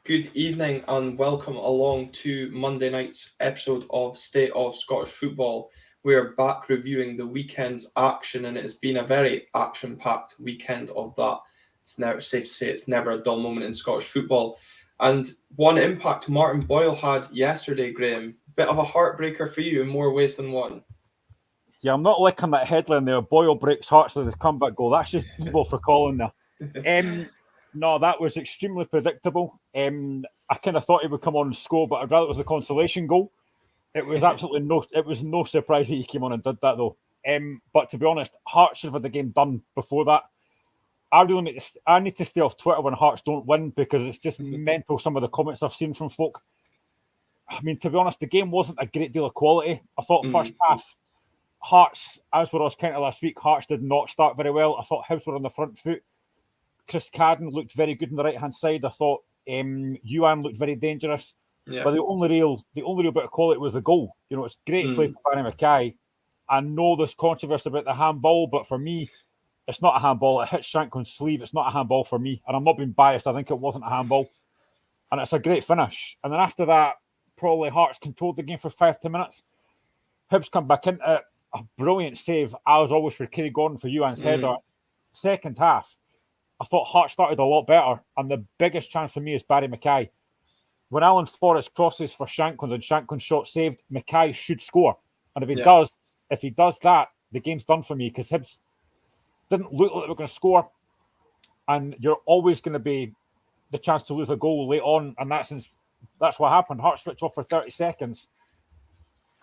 Good evening and welcome along to Monday night's episode of State of Scottish Football. We are back reviewing the weekend's action, and it has been a very action-packed weekend of that. It's never safe to say it's never a dull moment in Scottish football. And one impact Martin Boyle had yesterday, Graham. Bit of a heartbreaker for you in more ways than one. Yeah, I'm not liking that headline there. Boyle breaks hearts with his comeback goal. That's just evil for Colin there. No, that was extremely predictable. I kind of thought he would come on and score, but I'd rather it was a consolation goal. It was no surprise that he came on and did that though. But to be honest, Hearts should have had the game done before that. I need to stay off Twitter when Hearts don't win because it's just mental. Some of the comments I've seen from folk. I mean, to be honest, the game wasn't a great deal of quality. I thought first half, Hearts, as were us kind of last week, Hearts did not start very well. I thought Hibs were on the front foot. Chris Cadden looked very good on the right hand side. I thought Ewan looked very dangerous. Yeah. But the only real bit of quality was the goal. You know, it's great play for Barry Mackay. I know there's controversy about the handball, but for me, it's not a handball. It hits Shanklin's sleeve. It's not a handball for me. And I'm not being biased. I think it wasn't a handball. And it's a great finish. And then after that, probably Hearts controlled the game for 5-10 minutes. Hibs come back into it. A brilliant save, as always, for Kerry Gordon for Ewan's header. Second half, I thought Hearts started a lot better. And the biggest chance for me is Barry Mackay. When Alan Forrest crosses for Shanklin and Shanklin's shot saved, Mackay should score. And if he does that, the game's done for me because Hibs didn't look like they were going to score. And you're always going to be the chance to lose a goal late on. And that's what happened. Hearts switch off for 30 seconds.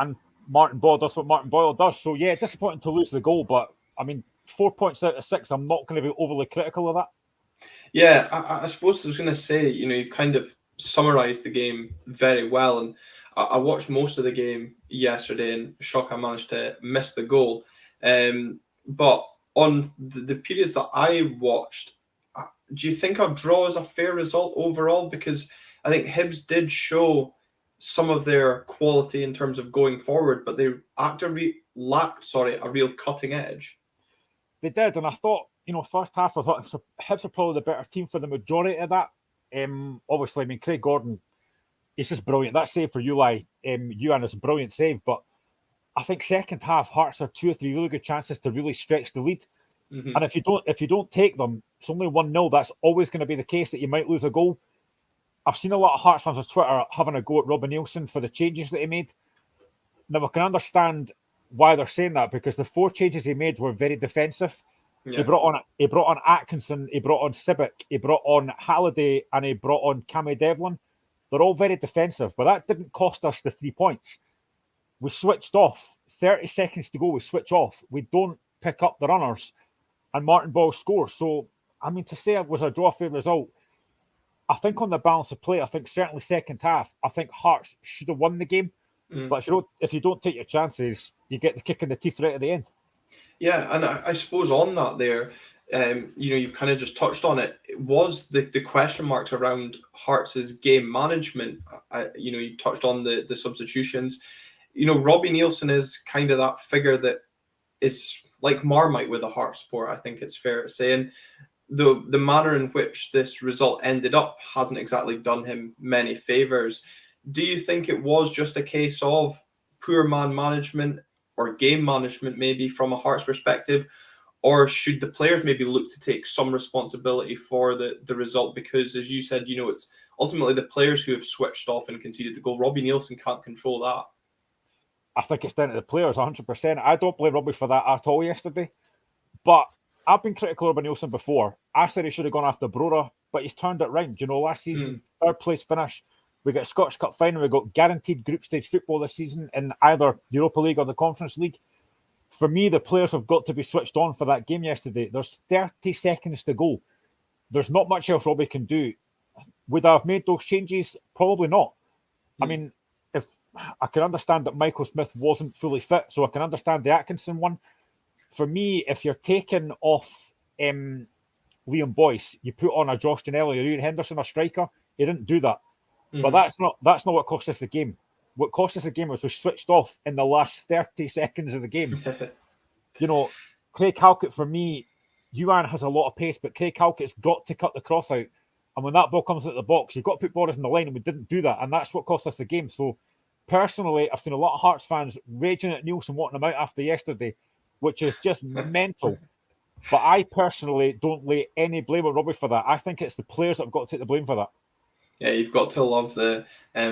And Martin Boyle does what Martin Boyle does. So, yeah, disappointing to lose the goal. But, I mean, 4 points out of 6, I'm not going to be overly critical of that. Yeah, I suppose I was going to say, you've kind of summarised the game very well. And I watched most of the game yesterday, and shock I managed to miss the goal. But on the periods that I watched, do you think a draw is a fair result overall? Because I think Hibs did show some of their quality in terms of going forward, but they lacked a real cutting edge. They did, and I thought, first half, I thought Hibs are probably the better team for the majority of that. Obviously, I mean, Craig Gordon, he's just brilliant. That save for Ewan is a brilliant save, but I think second half, Hearts are 2 or 3 really good chances to really stretch the lead. Mm-hmm. And if you don't take them, it's only 1-0. That's always going to be the case that you might lose a goal. I've seen a lot of Hearts fans on Twitter having a go at Robbie Nielsen for the changes that he made. Now, I can understand why they're saying that because the 4 changes he made were very defensive. Yeah. He brought on Atkinson, he brought on Sibic, he brought on Halliday, and he brought on Cammy Devlin. They're all very defensive, but that didn't cost us the 3 points. We switched off. 30 seconds to go, we switch off. We don't pick up the runners, and Martin Boyle scores. So, I mean, to say it was a draw fair result, I think on the balance of play, I think certainly second half, I think Hearts should have won the game. But if you don't take your chances, you get the kick in the teeth right at the end. Yeah, and I suppose on that there, you've kind of just touched on it. It was the question marks around Hearts' game management. You touched on the substitutions. Robbie Nielsen is kind of that figure that is like Marmite with a Hearts support, I think it's fair to say. And the manner in which this result ended up hasn't exactly done him many favours. Do you think it was just a case of poor man management or game management maybe from a Hearts perspective, or should the players maybe look to take some responsibility for the result? Because as you said, it's ultimately the players who have switched off and conceded the goal. Robbie Nielsen can't control that. I think it's down to the players 100%. I don't blame Robbie for that at all yesterday. But I've been critical of Robbie Nielsen before. I said he should have gone after Brora, but he's turned it round. Last season, third place finish. We got a Scottish Cup final. We got guaranteed group stage football this season in either Europa League or the Conference League. For me, the players have got to be switched on for that game yesterday. There's 30 seconds to go. There's not much else Robbie can do. Would I have made those changes? Probably not. I mean, if I can understand that Michael Smith wasn't fully fit, so I can understand the Atkinson one. For me, if you're taking off Liam Boyce, you put on a Josh Ginnelly or Ian Henderson, a striker. He didn't do that. But that's not what cost us the game. What cost us the game was we switched off in the last 30 seconds of the game. Craig Halkett, for me, Ewan has a lot of pace, but Craig Halkett's got to cut the cross out. And when that ball comes out the box, you've got to put borders in the line, and we didn't do that. And that's what cost us the game. So personally, I've seen a lot of Hearts fans raging at Nielsen wanting him out after yesterday, which is just mental. But I personally don't lay any blame on Robbie for that. I think it's the players that have got to take the blame for that. Yeah, you've got to love the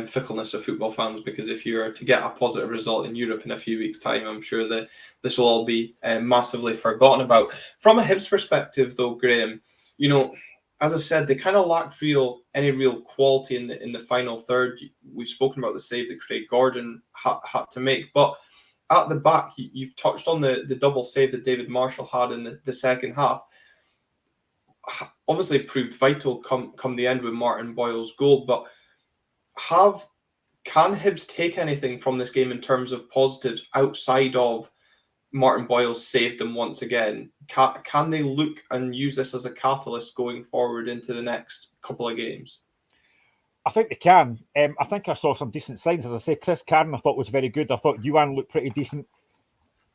fickleness of football fans, because if you are to get a positive result in Europe in a few weeks' time, I'm sure that this will all be massively forgotten about. From a Hibs perspective, though, Graham, as I said, they kind of lacked any real quality in the final third. We've spoken about the save that Craig Gordon had to make, but at the back, you've touched on the double save that David Marshall had in the second half. Obviously proved vital come the end with Martin Boyle's goal, but can Hibs take anything from this game in terms of positives outside of Martin Boyle saved them once again? Can they look and use this as a catalyst going forward into the next couple of games? I think they can. I think I saw some decent signs. As I say, Chris Carden I thought was very good. I thought Yuan looked pretty decent.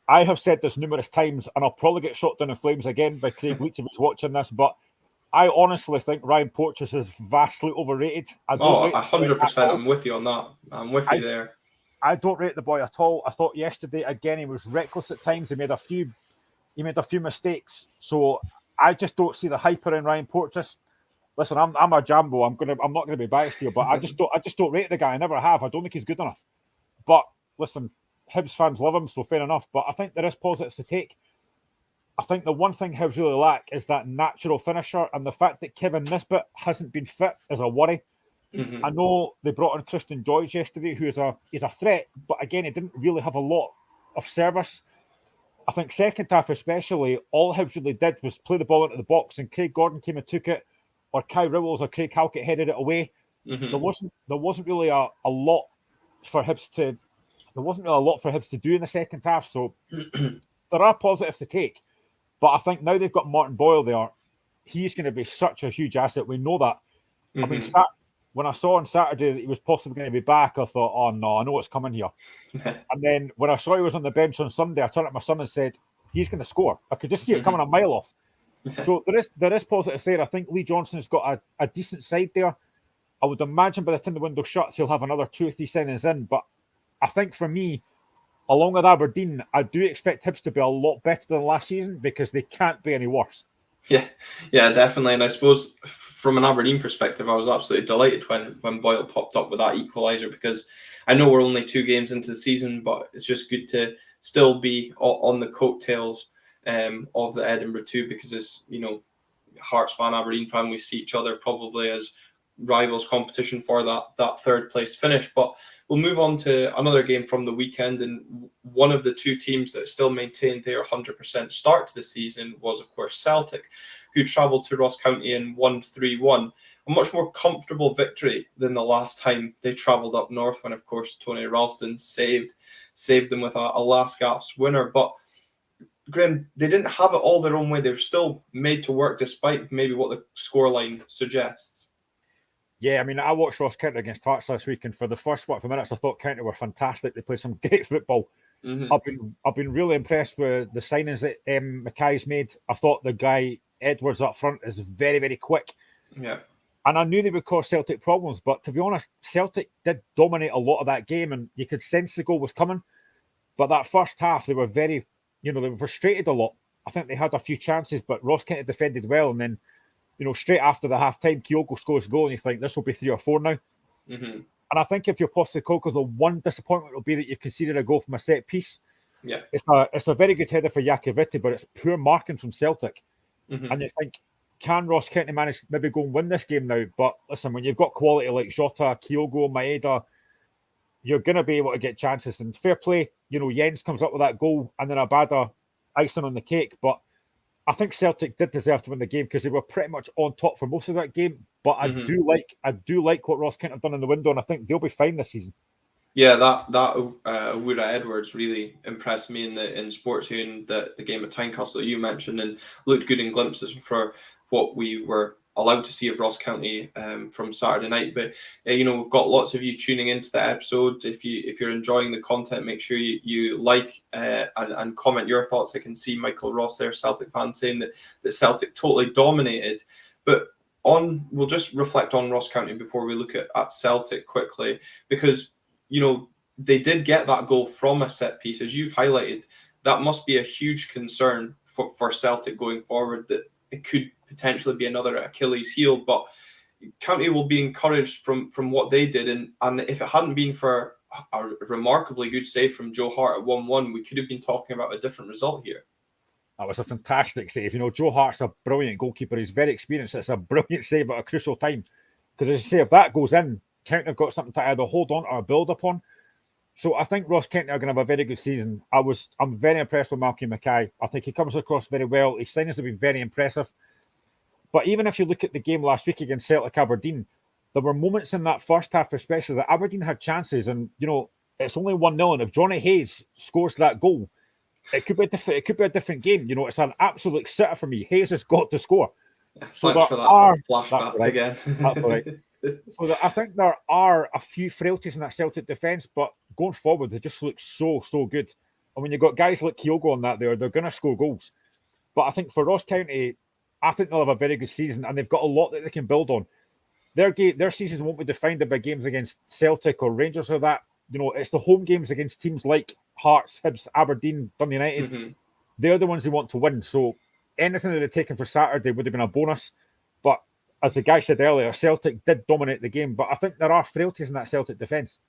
I have said this numerous times, and I'll probably get shot down in flames again by Craig Leach if he's watching this, but I honestly think Ryan Porteous is vastly overrated. 100%. I'm with you on that. I'm with you there. I don't rate the boy at all. I thought yesterday, again, he was reckless at times. He made a few mistakes. So I just don't see the hype around Ryan Porteous. Listen, I'm a Jambo. I'm not gonna be biased here, but I just don't rate the guy. I never have. I don't think he's good enough. But listen, Hibs fans love him, so fair enough. But I think there is positives to take. I think the one thing Hibs really lack is that natural finisher, and the fact that Kevin Nisbet hasn't been fit is a worry. Mm-hmm. I know they brought in Christian George yesterday, who is a threat, but again, he didn't really have a lot of service. I think second half especially, all Hibs really did was play the ball into the box, and Craig Gordon came and took it, or Kai Rowells or Craig Halkett headed it away. Mm-hmm. There wasn't really a lot for Hibs to. There wasn't really a lot for Hibs to do in the second half, so there are positives to take. But I think now they've got Martin Boyle there, he's going to be such a huge asset. We know that. Mm-hmm. I mean, when I saw on Saturday that he was possibly going to be back, I thought, oh no, I know what's coming here. And then when I saw he was on the bench on Sunday, I turned to my son and said, he's going to score. I could just see it coming a mile off. So there is positive there. I think Lee Johnson's got a decent side there. I would imagine by the time the window shuts, he'll have another 2 or 3 signings in. But I think for me, along with Aberdeen, I do expect Hibs to be a lot better than last season, because they can't be any worse. Yeah, definitely. And I suppose from an Aberdeen perspective, I was absolutely delighted when Boyle popped up with that equaliser, because I know we're only 2 games into the season, but it's just good to still be on the coattails of the Edinburgh 2, because as Hearts fan, Aberdeen fan, we see each other probably as rivals competition for that third place finish. But we'll move on to another game from the weekend, and one of the 2 teams that still maintained their 100% start to the season was, of course, Celtic, who travelled to Ross County and won 3-1. A much more comfortable victory than the last time they travelled up north, when, of course, Tony Ralston saved them with a last gasp winner. But Graham, they didn't have it all their own way. They were still made to work, despite maybe what the scoreline suggests. Yeah, I mean, I watched Ross County against Hearts last week, and for the first 45 minutes, I thought County were fantastic. They played some great football. Mm-hmm. I've been really impressed with the signings that Mackay's made. I thought the guy Edwards up front is very, very quick. Yeah, and I knew they would cause Celtic problems, but to be honest, Celtic did dominate a lot of that game, and you could sense the goal was coming. But that first half, they were very, they were frustrated a lot. I think they had a few chances, but Ross County defended well, and then, straight after the half-time, Kyogo scores a goal, and you think, this will be 3 or 4 now. Mm-hmm. And I think if you're Postecoglou, the one disappointment will be that you've conceded a goal from a set piece. Yeah, it's a very good header for Jakoviti, but it's poor marking from Celtic. Mm-hmm. And you think, can Ross County manage to maybe go and win this game now? But listen, when you've got quality like Jota, Kyogo, Maeda, you're going to be able to get chances. And fair play, Jens comes up with that goal, and then Abada icing on the cake. But I think Celtic did deserve to win the game, because they were pretty much on top for most of that game. But I do like what Ross County have done in the window, and I think they'll be fine this season. Yeah, that Woura Edwards really impressed me in Sports here in the game at Tynecastle that you mentioned, and looked good in glimpses for what we were allowed to see of Ross County from Saturday night. But we've got lots of you tuning into the episode. If you're enjoying the content, make sure you like and comment your thoughts. I can see Michael Ross there, Celtic fan, saying that Celtic totally dominated. But we'll just reflect on Ross County before we look at Celtic quickly, because they did get that goal from a set piece, as you've highlighted. That must be a huge concern for Celtic going forward, that it could potentially be another Achilles heel. But County will be encouraged from what they did, and if it hadn't been for a remarkably good save from Joe Hart at 1-1, we could have been talking about a different result here. That was a fantastic save. Joe Hart's a brilliant goalkeeper. He's very experienced. It's a brilliant save at a crucial time. Because as you say, if that goes in, County have got something to either hold on or build upon. So I think Ross County are going to have a very good season. I'm very impressed with Malky Mackay. I think he comes across very well. His signings have been very impressive. But even if you look at the game last week against Celtic Aberdeen, there were moments in that first half, especially, that Aberdeen had chances. And, it's only 1-0. And if Johnny Hayes scores that goal, it could be a different game. It's an absolute sitter for me. Hayes has got to score. So thanks for that flashback right, again. That's all right. So I think there are a few frailties in that Celtic defence, but going forward, they just look so good. And when you've got guys like Kyogo on that they're going to score goals. But I think for Ross County, I think they'll have a very good season, and they've got a lot that they can build on. Their season won't be defined by games against Celtic or Rangers or that. It's the home games against teams like Hearts, Hibs, Aberdeen, Dundee United. Mm-hmm. They're the ones they want to win. So anything that they'd taken for Saturday would have been a bonus. But as the guy said earlier, Celtic did dominate the game. But I think there are frailties in that Celtic defence.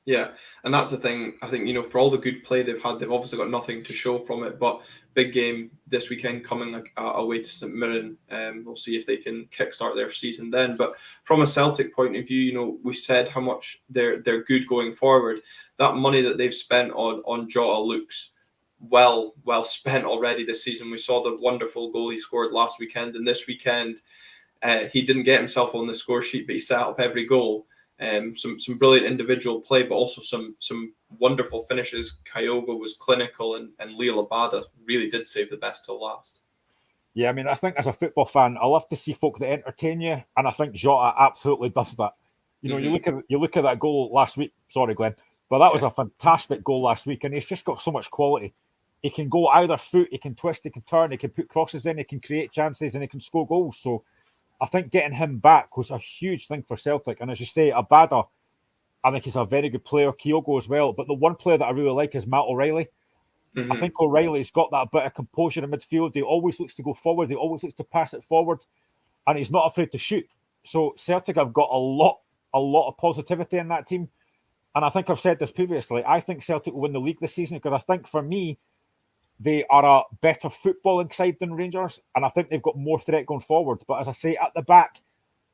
Yeah, and that's the thing. I think, for all the good play they've had, they've obviously got nothing to show from it. But big game this weekend coming away to St Mirren. We'll see if they can kickstart their season then. But from a Celtic point of view, we said how much they're good going forward. That money that they've spent on Jota looks well spent already this season. We saw the wonderful goal he scored last weekend, and this weekend he didn't get himself on the score sheet, but he set up every goal. Some brilliant individual play, but also some wonderful finishes. Kyogo was clinical, and Leo Labada really did save the best till last. Yeah, I mean, I think as a football fan, I love to see folk that entertain you, and I think Jota absolutely does that. You look at that goal last week. Sorry, Glenn, but that was a fantastic goal last week, and he's just got so much quality. He can go either foot, he can twist, he can turn, he can put crosses in, he can create chances, and he can score goals. So I think getting him back was a huge thing for Celtic. And as you say, Abada, I think he's a very good player. Kyogo as well. But the one player that I really like is Matt O'Reilly. Mm-hmm. I think O'Reilly's got that bit of composure in midfield. He always looks to go forward. He always looks to pass it forward. And he's not afraid to shoot. So Celtic have got a lot of positivity in that team. And I think I've said this previously. I think Celtic will win the league this season, because I think for me, they are a better footballing side than Rangers, and I think they've got more threat going forward. But as I say, at the back,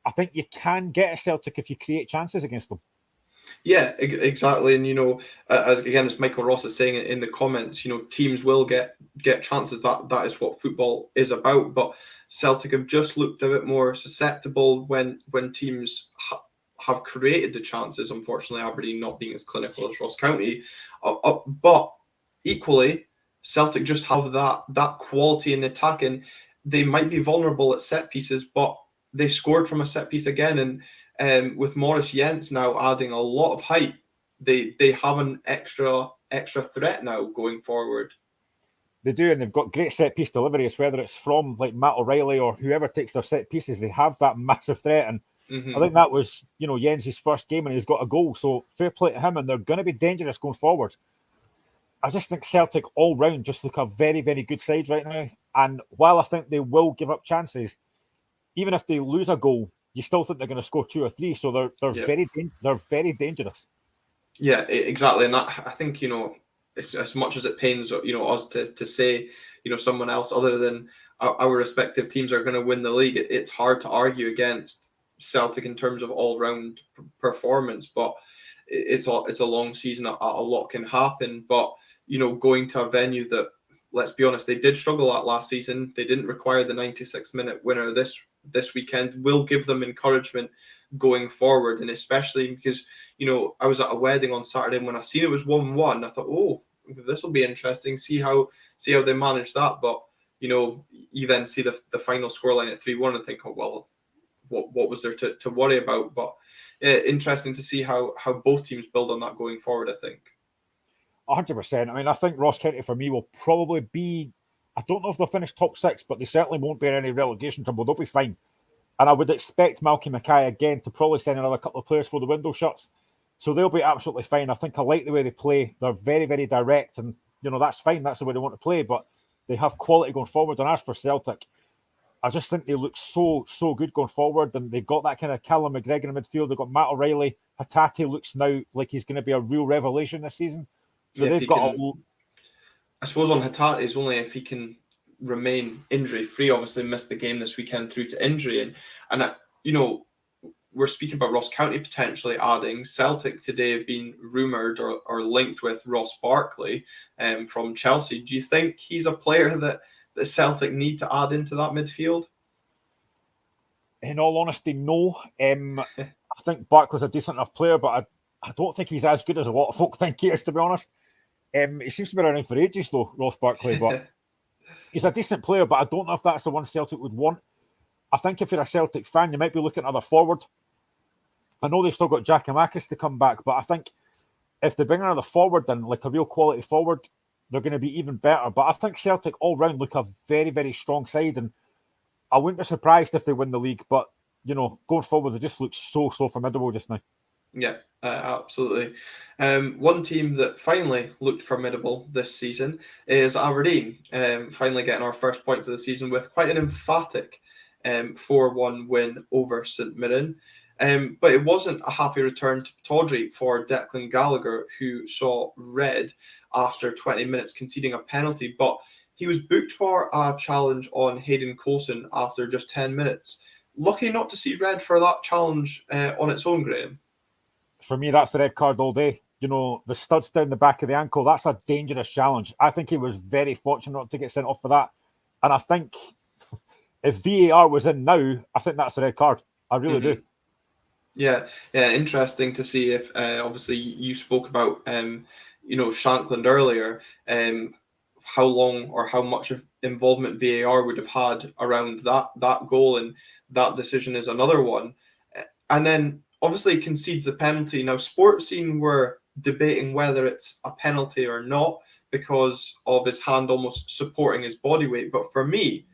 I think you can get a Celtic if you create chances against them. Yeah, exactly. And, as Michael Ross is saying in the comments, teams will get chances. That is what football is about. But Celtic have just looked a bit more susceptible when teams have created the chances. Unfortunately, Aberdeen not being as clinical as Ross County. But equally, Celtic just have that quality in attack, and they might be vulnerable at set pieces, but they scored from a set piece again. And with Maurice Jens now adding a lot of height, they have an extra threat now going forward. They do, and they've got great set piece deliveries, whether it's from like Matt O'Reilly or whoever takes their set pieces. They have that massive threat, and I think that was Jens' first game, and he's got a goal. So fair play to him, and they're going to be dangerous going forward. I just think Celtic all round just look a very, very good side right now. And while I think they will give up chances, even if they lose a goal, you still think they're going to score 2 or 3. So they're very dangerous. Yeah, exactly. And that, I think, it's, as much as it pains us to say someone else other than our respective teams are going to win the league, it's hard to argue against Celtic in terms of all round performance. But it's a long season. A lot can happen. But going to a venue that, let's be honest, they did struggle at last season. They didn't require the 96-minute winner this weekend, will give them encouragement going forward. And especially because, I was at a wedding on Saturday, and when I seen it was 1-1, I thought, oh, this will be interesting. See how they manage that. But, you then see the final scoreline at 3-1 and think, oh, well, what was there to worry about? But interesting to see how both teams build on that going forward, I think. 100%. I mean, I think Ross County for me will probably be, I don't know if they'll finish top 6, but they certainly won't be in any relegation trouble. They'll be fine. And I would expect Malky Mackay again to probably send another couple of players for the window shuts. So they'll be absolutely fine. I think I like the way they play. They're very, very direct, and that's fine. That's the way they want to play. But they have quality going forward. And as for Celtic, I just think they look so good going forward, and they've got that kind of Callum McGregor in midfield. They've got Matt O'Reilly. Hatate looks now like he's going to be a real revelation this season. So Yeah, they've got I suppose on Hatate is only if he can remain injury free. Obviously, missed the game this weekend through to injury, and we're speaking about Ross County potentially adding. Celtic today have been rumoured or linked with Ross Barkley from Chelsea. Do you think he's a player that Celtic need to add into that midfield? In all honesty, no. I think Barkley's a decent enough player, but I don't think he's as good as a lot of folk think he is, to be honest. He seems to be around for ages, though, Ross Barkley, but he's a decent player, but I don't know if that's the one Celtic would want. I think if you're a Celtic fan, you might be looking at other forward. I know they've still got Giakoumakis to come back, but I think if they bring another forward in, like a real quality forward, they're going to be even better. But I think Celtic all round look a very, very strong side, and I wouldn't be surprised if they win the league. But, going forward, they just look so formidable just now. Yeah, absolutely. One team that finally looked formidable this season is Aberdeen, finally getting our first points of the season with quite an emphatic 4-1 win over St Mirren. But it wasn't a happy return to Tawdry for Declan Gallagher, who saw red after 20 minutes conceding a penalty. But he was booked for a challenge on Hayden Coulson after just 10 minutes. Lucky not to see red for that challenge on its own, Graham. For me, that's a red card all day. The studs down the back of the ankle, that's a dangerous challenge. I think he was very fortunate not to get sent off for that. And I think if VAR was in now, I think that's a red card. I really do. Yeah, interesting to see if, obviously, you spoke about, Shankland earlier, how long or how much of involvement VAR would have had around that goal, and that decision is another one. And then, obviously, concedes the penalty. Now, Sportscene were debating whether it's a penalty or not because of his hand almost supporting his body weight. But for me,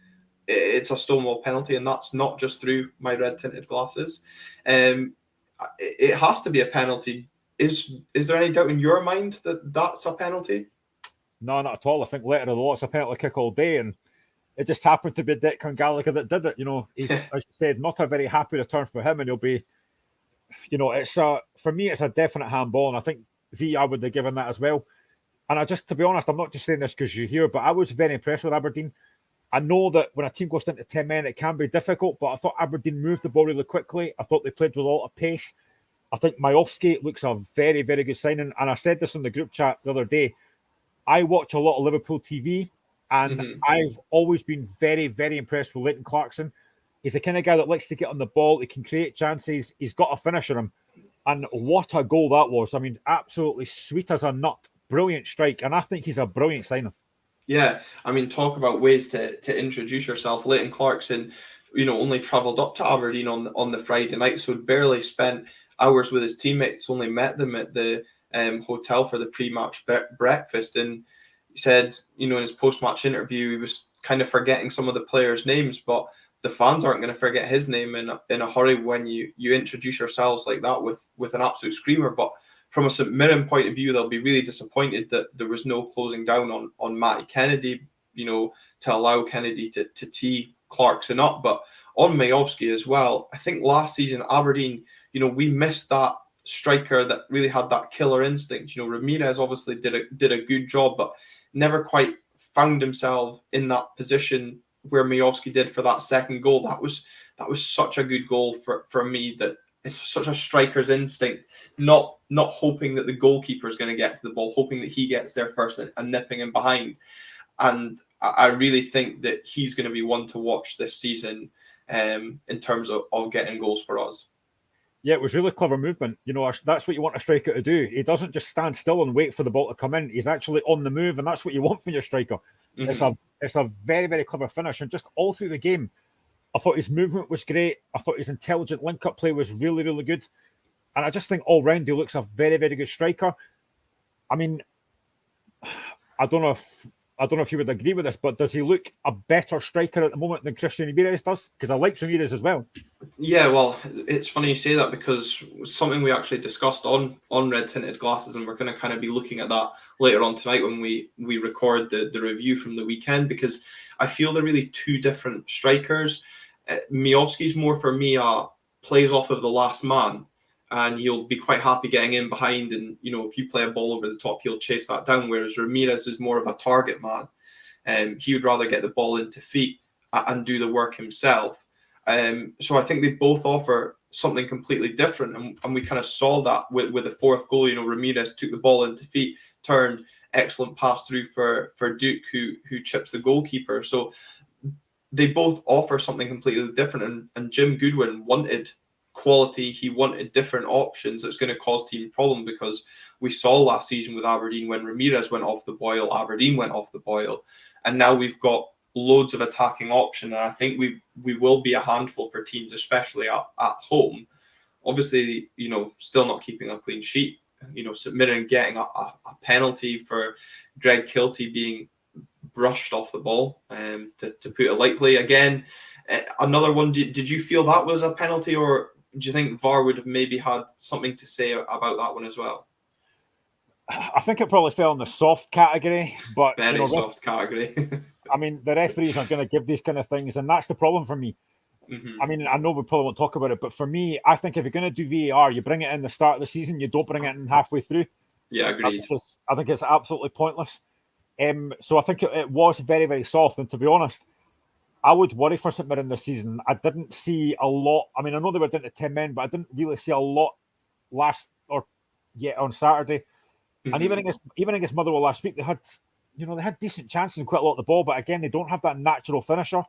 it's a stonewall penalty, and that's not just through my red-tinted glasses. It has to be a penalty. Is there any doubt in your mind that that's a penalty? No, not at all. I think letter of the law, it's a penalty kick all day, and it just happened to be Declan Gallagher that did it. He, as you said, not a very happy return for him, and he'll be, for me, it's a definite handball, and I think VAR would have given that as well. And to be honest, I'm not just saying this because you're here, but I was very impressed with Aberdeen. I know that when a team goes into 10 men, it can be difficult, but I thought Aberdeen moved the ball really quickly. I thought they played with a lot of pace. I think Majowski looks a very, very good signing. And I said this in the group chat the other day. I watch a lot of Liverpool TV, and I've always been very, very impressed with Leighton Clarkson. He's the kind of guy that likes to get on the ball. He can create chances. He's got a finish in him. And what a goal that was. I mean, absolutely sweet as a nut. Brilliant strike. And I think he's a brilliant signing. Yeah, I mean, talk about ways to introduce yourself. Leighton Clarkson, only travelled up to Aberdeen on the Friday night, so barely spent hours with his teammates. Only met them at the hotel for the pre-match breakfast, and he said, in his post-match interview, he was kind of forgetting some of the players' names, but the fans aren't going to forget his name in a hurry when you introduce yourselves like that with an absolute screamer. But from a St Mirren point of view, they'll be really disappointed that there was no closing down on Matty Kennedy, to allow Kennedy to tee Clarkson up. But on Majowski as well, I think last season, Aberdeen, we missed that striker that really had that killer instinct. Ramirez obviously did a good job, but never quite found himself in that position where Majowski did for that second goal. That was such a good goal for me, that it's such a striker's instinct, not hoping that the goalkeeper is going to get to the ball, hoping that he gets there first and nipping him behind. And I really think that he's going to be one to watch this season in terms of getting goals for us. Yeah, it was really clever movement. That's what you want a striker to do. He doesn't just stand still and wait for the ball to come in. He's actually on the move, and that's what you want from your striker. It's a very, very clever finish. And just all through the game, I thought his movement was great. I thought his intelligent link-up play was really, really good. And I just think all round he looks a very, very good striker. I mean, I don't know if I don't know if you would agree with this, but does he look a better striker at the moment than Christian Ramirez does? Because I like Ramirez as well. Yeah, well, it's funny you say that because something we actually discussed on Red Tinted Glasses, and we're going to kind of be looking at that later on tonight when we record the review from the weekend, because I feel they're really two different strikers. Miovski's more for me plays off of the last man, and he'll be quite happy getting in behind, and if you play a ball over the top, he'll chase that down. Whereas Ramirez is more of a target man, and he would rather get the ball into feet and do the work himself. So I think they both offer something completely different, and we kind of saw that with the fourth goal. Ramirez took the ball into feet, turned, excellent pass through for Duke, who chips the goalkeeper. So they both offer something completely different, and Jim Goodwin wanted quality. He wanted different options that's going to cause team problem, because we saw last season with Aberdeen when Ramirez went off the boil, Aberdeen went off the boil, and now we've got loads of attacking option, and I think we will be a handful for teams, especially at home. Obviously, still not keeping a clean sheet. St Mirren getting a penalty for Greg Kilty being brushed off the ball, to put it lightly. Again, another one. Did you feel that was a penalty, or do you think VAR would have maybe had something to say about that one as well? I think it probably fell in the soft category, but very soft category. I mean, the referees are going to give these kind of things, and that's the problem for me. Mm-hmm. I mean, I know we probably won't talk about it, but for me, I think if you're going to do VAR, you bring it in the start of the season. You don't bring it in halfway through. Yeah, agreed. I think it's absolutely pointless. So I think it was very, very soft. And to be honest, I would worry for St Mirren this season. I didn't see a lot. I mean, I know they were down to 10 men, but I didn't really see a lot on Saturday. Mm-hmm. And even against Motherwell last week, they had decent chances and quite a lot of the ball, but again, they don't have that natural finisher.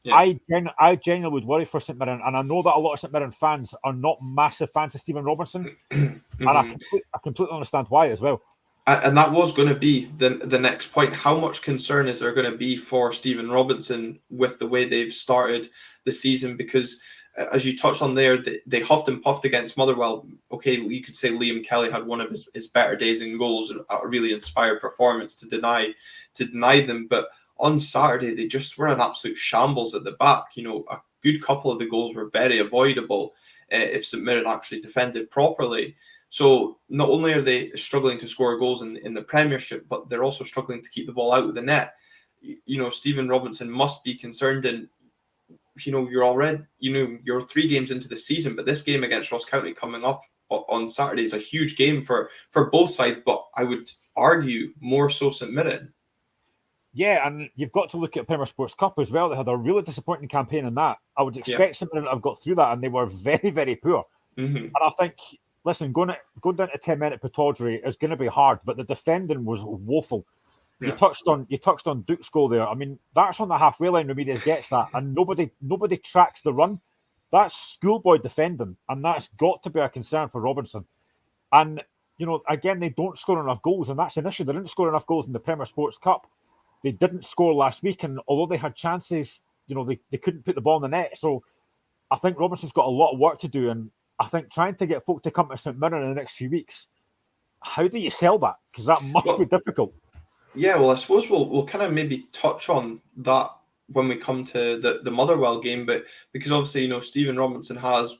Yeah. I genuinely would worry for St Mirren, and I know that a lot of St Mirren fans are not massive fans of Stephen Robinson, mm-hmm. and I completely understand why as well. And that was going to be the next point. How much concern is there going to be for Stephen Robinson with the way they've started the season? Because as you touched on there, they huffed and puffed against Motherwell. Okay, you could say Liam Kelly had one of his better days in goals, a really inspired performance to deny them. But on Saturday, they just were an absolute shambles at the back. A good couple of the goals were very avoidable if St Mirren actually defended properly. So not only are they struggling to score goals in the Premiership, but they're also struggling to keep the ball out of the net. Stephen Robinson must be concerned, and you're 3 games into the season, but this game against Ross County coming up on Saturday is a huge game for both sides, but I would argue more so St Mirren. Yeah, and you've got to look at Premier Sports Cup as well. They had a really disappointing campaign in that. I would expect St Mirren to have got through that, and they were very, very poor. Mm-hmm. And I think, listen, going down to 10 men at Pittodrie is going to be hard, but the defending was woeful. Yeah. You touched on Duke's goal there. I mean, that's on the halfway line. Ramirez gets that, and nobody tracks the run. That's schoolboy defending, and that's got to be a concern for Robinson. And again, they don't score enough goals, and that's an issue. They didn't score enough goals in the Premier Sports Cup. They didn't score last week, and although they had chances, they couldn't put the ball in the net. So I think Robinson's got a lot of work to do, and I think trying to get folk to come to St Mirren in the next few weeks, how do you sell that? Because that must be difficult. Yeah, well, I suppose we'll kind of maybe touch on that when we come to the Motherwell game, but because obviously, Stephen Robinson has,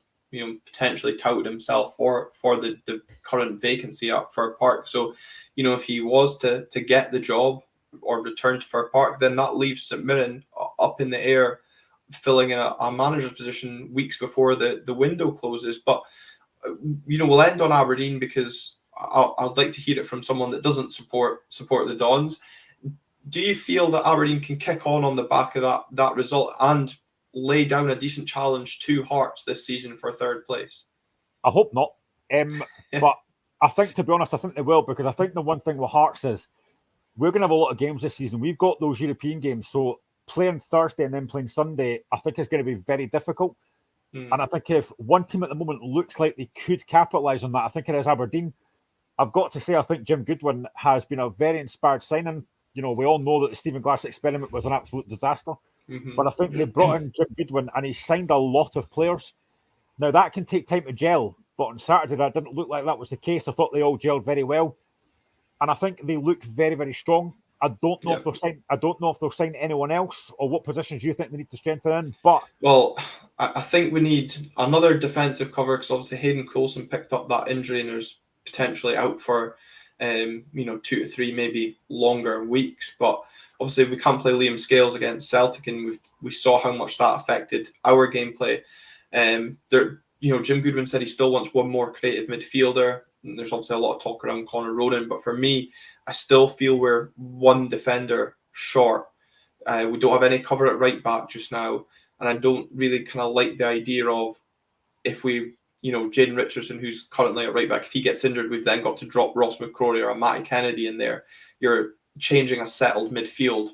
potentially touted himself for the current vacancy at Fir Park. So, if he was to get the job or return to Fir Park, then that leaves St Mirren up in the air, filling a manager's position weeks before the window closes. But, we'll end on Aberdeen because I'd like to hear it from someone that doesn't support the Dons. Do you feel that Aberdeen can kick on the back of that result and lay down a decent challenge to Hearts this season for 3rd place? I hope not. But I think, to be honest, I think they will, because I think the one thing with Hearts is we're going to have a lot of games this season. We've got those European games, so playing Thursday and then playing Sunday, I think is going to be very difficult. And I think if one team at the moment looks like they could capitalise on that, I think it is Aberdeen. I've got to say, I think Jim Goodwin has been a very inspired signing. We all know that the Stephen Glass experiment was an absolute disaster. Mm-hmm. But I think they brought in Jim Goodwin and he signed a lot of players. Now, that can take time to gel, but on Saturday, that didn't look like that was the case. I thought they all gelled very well. And I think they look very, very strong. I don't know if they'll sign. I don't know if they'll sign anyone else, or what positions you think they need to strengthen in. But well, I think we need another defensive cover because obviously Hayden Coulson picked up that injury and is potentially out for 2 to 3 maybe longer weeks. But obviously we can't play Liam Scales against Celtic, and we saw how much that affected our gameplay. Jim Goodwin said he still wants one more creative midfielder. And there's obviously a lot of talk around Connor Ronan, but for me, I still feel we're one defender short. We don't have any cover at right back just now, and I don't really kind of like the idea of if we, Jaden Richardson, who's currently at right back, if he gets injured, we've then got to drop Ross McCrory or a Matty Kennedy in there. You're changing a settled midfield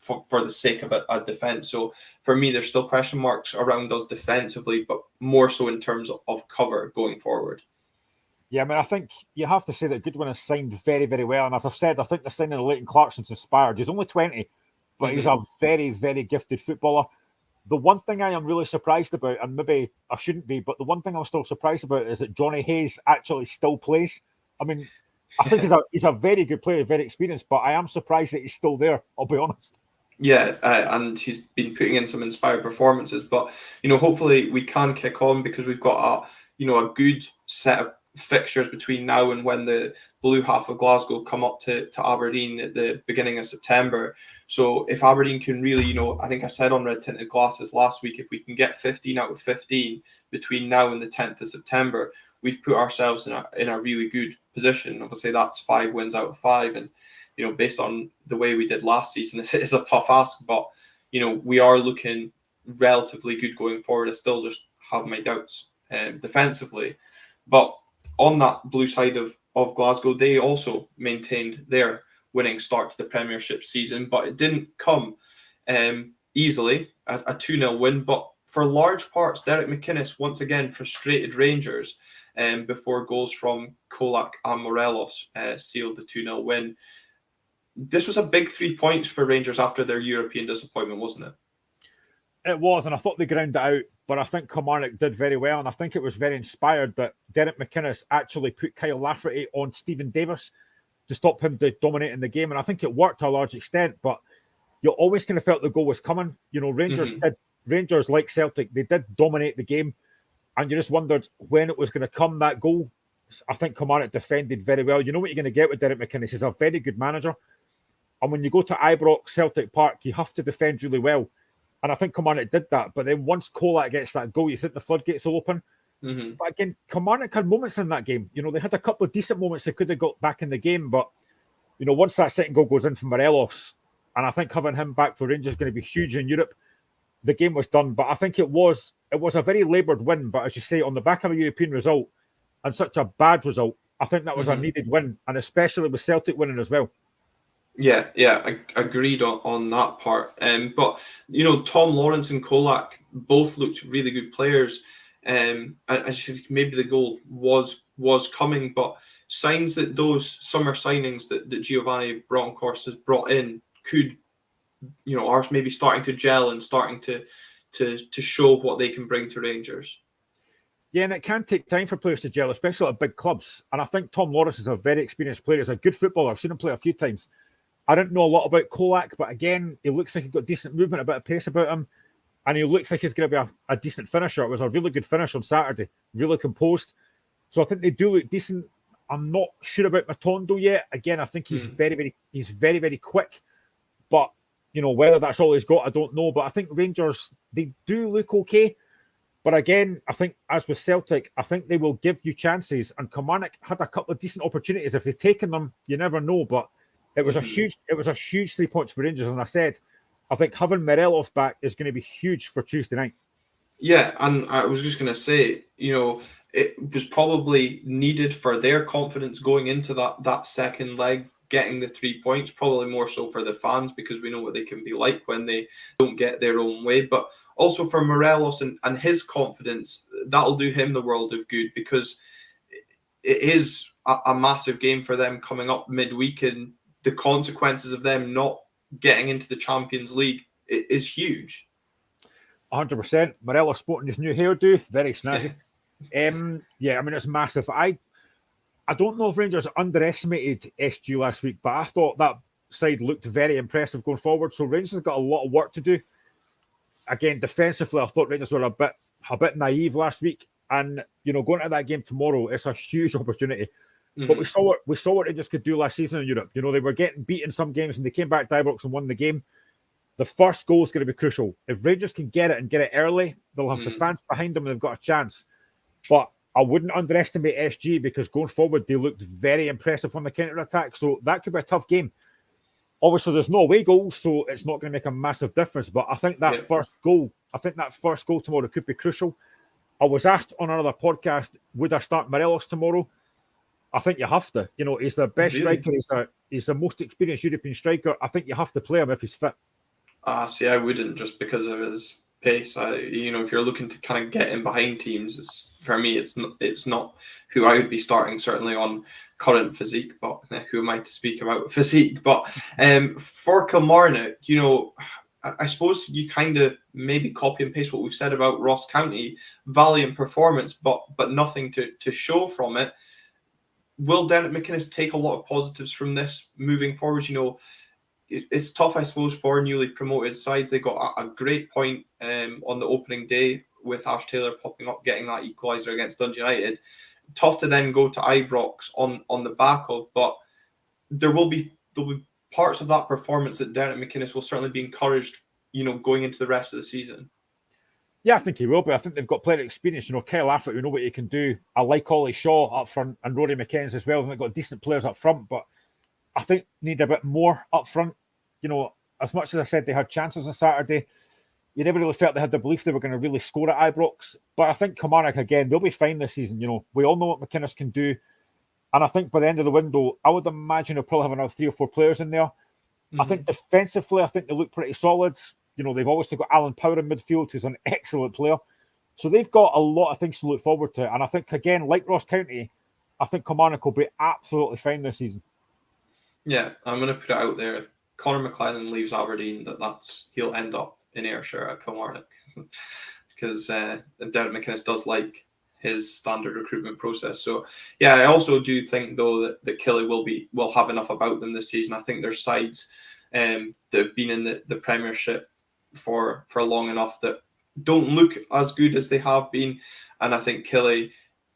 for the sake of a defence. So for me, there's still question marks around us defensively, but more so in terms of cover going forward. yeah, I mean, I think you have to say that Goodwin has signed very, very well. And as I've said, I think the signing of Leighton Clarkson's inspired. He's only 20, but he's a very, very gifted footballer. The one thing I am really surprised about, and maybe I shouldn't be, but the one thing I'm still surprised about is that Johnny Hayes actually still plays. I mean, I think he's a very good player, very experienced, but I am surprised that he's still there, I'll be honest. Yeah, and he's been putting in some inspired performances, but hopefully we can kick on because we've got a good set of fixtures between now and when the blue half of Glasgow come up to Aberdeen at the beginning of September. So if Aberdeen can really, I think I said on Red Tinted Glasses last week, if we can get 15 out of 15 between now and the 10th of September, we've put ourselves in a really good position. Obviously, that's 5 wins out of 5, and based on the way we did last season, it's a tough ask, but we are looking relatively good going forward. I still just have my doubts defensively, but on that blue side of Glasgow, they also maintained their winning start to the Premiership season, but it didn't come easily, a 2-0 win. But for large parts, Derek McInnes once again frustrated Rangers before goals from Kolak and Morelos sealed the 2-0 win. This was a big 3 points for Rangers after their European disappointment, wasn't it? It was, and I thought they ground it out, but I think Kilmarnock did very well, and I think it was very inspired that Derek McInnes actually put Kyle Lafferty on Stephen Davis to stop him dominating the game, and I think it worked to a large extent, but you always kind of felt the goal was coming. Rangers, like Celtic, they did dominate the game, and you just wondered when it was going to come, that goal. I think Kilmarnock defended very well. You know what you're going to get with Derek McInnes. He's a very good manager, and when you go to Ibrox, Celtic Park, you have to defend really well. And I think Kilmarnock did that. But then once Kolak gets that goal, you think the floodgates will open. But again, Kilmarnock had moments in that game. They had a couple of decent moments they could have got back in the game. But, once that second goal goes in from Morelos, and I think having him back for Rangers is going to be huge in Europe, the game was done. But I think it was a very laboured win. But as you say, on the back of a European result and such a bad result, I think that was a needed win. And especially with Celtic winning as well. Yeah, I agreed on that part. But Tom Lawrence and Kolak both looked really good players. And maybe the goal was coming, but signs that those summer signings that Giovanni Bronckhorst has brought in could, are maybe starting to gel and starting to show what they can bring to Rangers. Yeah, and it can take time for players to gel, especially at big clubs. And I think Tom Lawrence is a very experienced player. He's a good footballer. I've seen him play a few times. I didn't know a lot about Kolak, but again, he looks like he's got decent movement, a bit of pace about him, and he looks like he's going to be a decent finisher. It was a really good finish on Saturday, really composed. So I think they do look decent. I'm not sure about Matondo yet. Again, I think he's very, very quick, but whether that's all he's got, I don't know. But I think Rangers, they do look okay. But again, I think as with Celtic, I think they will give you chances. And Kilmarnock had a couple of decent opportunities. If they've taken them, you never know. But it was a huge 3 points for Rangers, and I said, I think having Morelos back is going to be huge for Tuesday night. Yeah, and I was just going to say, it was probably needed for their confidence going into that second leg, getting the 3 points, probably more so for the fans because we know what they can be like when they don't get their own way, but also for Morelos and his confidence, that'll do him the world of good because it is a massive game for them coming up midweek, and the consequences of them not getting into the Champions League is huge. 100%. Morelos sporting his new hairdo, very snazzy. I mean, it's massive. I don't know if Rangers underestimated SG last week, but I thought that side looked very impressive going forward. So Rangers have got a lot of work to do. Again, defensively, I thought Rangers were a bit naive last week. And, going into that game tomorrow, it's a huge opportunity. Mm-hmm. But we saw what Rangers could do last season in Europe. They were getting beat in some games and they came back to Ibrox and won the game. The first goal is going to be crucial. If Rangers can get it and get it early, they'll have the fans behind them and they've got a chance. But I wouldn't underestimate SG because going forward, they looked very impressive on the counter-attack. So that could be a tough game. Obviously, there's no away goals, so it's not going to make a massive difference. But I think that first goal tomorrow could be crucial. I was asked on another podcast, would I start Morelos tomorrow? I think you have to. He's the best striker. He's the most experienced European striker. I think you have to play him if he's fit. See, I wouldn't just because of his pace. If you're looking to kind of get in behind teams, for me, it's not who I would be starting, certainly on current physique, but who am I to speak about physique? But for Kilmarnock, I suppose you kind of maybe copy and paste what we've said about Ross County, valiant performance, but nothing to show from it. Will Derek McInnes take a lot of positives from this moving forward? It's tough, I suppose, for newly promoted sides. They got a great point on the opening day with Ash Taylor popping up, getting that equaliser against Dundee United. Tough to then go to Ibrox on the back of, but there'll be parts of that performance that Derek McInnes will certainly be encouraged, going into the rest of the season. Yeah, I think he will be. I think they've got plenty of experience. Kyle Affleck, we know what he can do. I like Ollie Shaw up front and Rory McKenzie as well. I think they've got decent players up front, but I think need a bit more up front. As much as I said they had chances on Saturday, you never really felt they had the belief they were going to really score at Ibrox. But I think Kilmarnock, again, they'll be fine this season. We all know what McInnes can do. And I think by the end of the window, I would imagine they'll probably have another 3 or 4 players in there. Mm-hmm. I think defensively, I think they look pretty solid. They've obviously got Alan Power in midfield, who's an excellent player. So they've got a lot of things to look forward to. And I think, again, like Ross County, I think Kilmarnock will be absolutely fine this season. Yeah, I'm going to put it out there. If Conor McLennan leaves Aberdeen, he'll end up in Ayrshire at Kilmarnock. Because Derek McInnes does like his standard recruitment process. So, yeah, I also do think, though, that Killie will have enough about them this season. I think there's sides that have been in the Premiership for long enough that don't look as good as they have been. And I think Killie,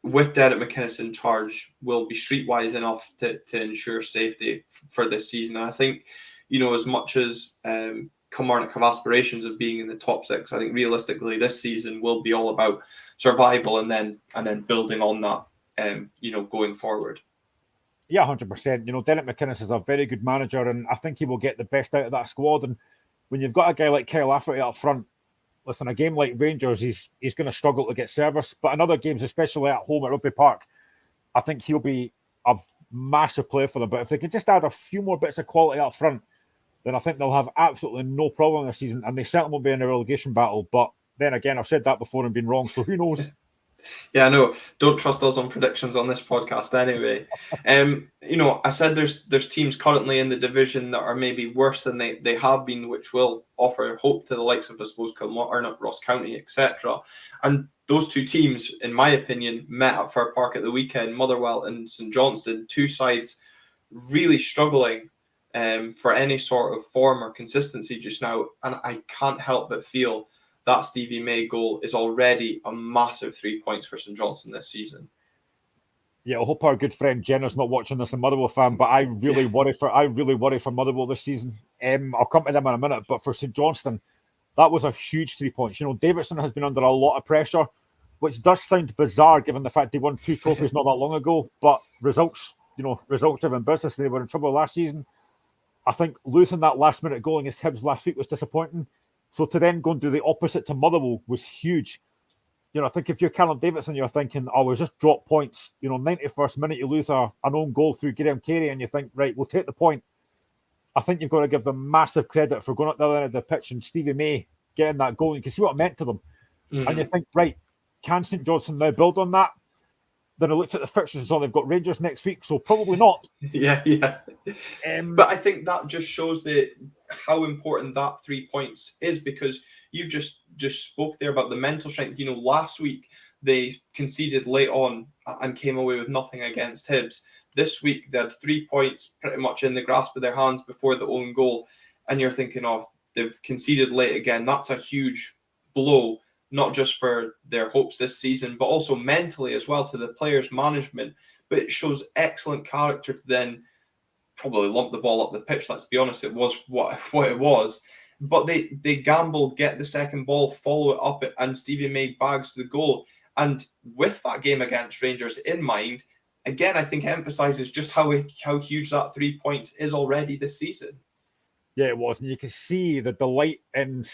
with Derek McInnes in charge, will be streetwise enough to ensure safety for this season. And I think, as much as Kilmarnock have aspirations of being in the top 6, I think realistically this season will be all about survival and then building on that, going forward. Yeah, 100%. Derek McInnes is a very good manager, and I think he will get the best out of that squad. And when you've got a guy like Kyle Lafferty up front, listen, a game like Rangers, he's going to struggle to get service. But in other games, especially at home at Rugby Park, I think he'll be a massive player for them. But if they can just add a few more bits of quality up front, then I think they'll have absolutely no problem this season. And they certainly won't be in a relegation battle. But then again, I've said that before and been wrong, so who knows? Yeah, no, don't trust us on predictions on this podcast anyway. I said there's teams currently in the division that are maybe worse than they have been, which will offer hope to the likes of, I suppose, Kilmarnock, Ross County, etc. And those two teams, in my opinion, met at Fir Park at the weekend, Motherwell and St Johnstone, two sides really struggling for any sort of form or consistency just now. And I can't help but feel that Stevie May goal is already a massive 3 points for St Johnstone this season. Yeah, I hope our good friend Jenna's not watching this, a Motherwell fan, but I really worry for Motherwell this season. I'll come to them in a minute, but for St Johnstone, that was a huge 3 points. Davidson has been under a lot of pressure, which does sound bizarre given the fact they won 2 trophies not that long ago. But results driven business. They were in trouble last season. I think losing that last minute goal against Hibs last week was disappointing. So to then go and do the opposite to Motherwell was huge. I think if you're Callum Davidson, you're thinking, we'll just drop points. 91st minute, you lose an own goal through Graham Carey, and you think, right, we'll take the point. I think you've got to give them massive credit for going up the other end of the pitch and Stevie May getting that goal. You can see what it meant to them. Mm-hmm. And you think, right, can St Johnstone now build on that? Then I looked at the fixtures and saw they've got Rangers next week, so probably not. Yeah. But I think that just shows how important that 3 points is, because you just spoke there about the mental strength. Last week they conceded late on and came away with nothing against Hibs. This week they had 3 points pretty much in the grasp of their hands before the own goal, and you're thinking, oh, they've conceded late again. That's a huge blow, not just for their hopes this season, but also mentally as well to the players' management. But it shows excellent character to then probably lump the ball up the pitch. Let's be honest, it was what it was. But they gamble, get the second ball, follow it up, and Stevie May bags the goal. And with that game against Rangers in mind, again, I think emphasises just how huge that 3 points is already this season. Yeah, it was. And you can see the delight in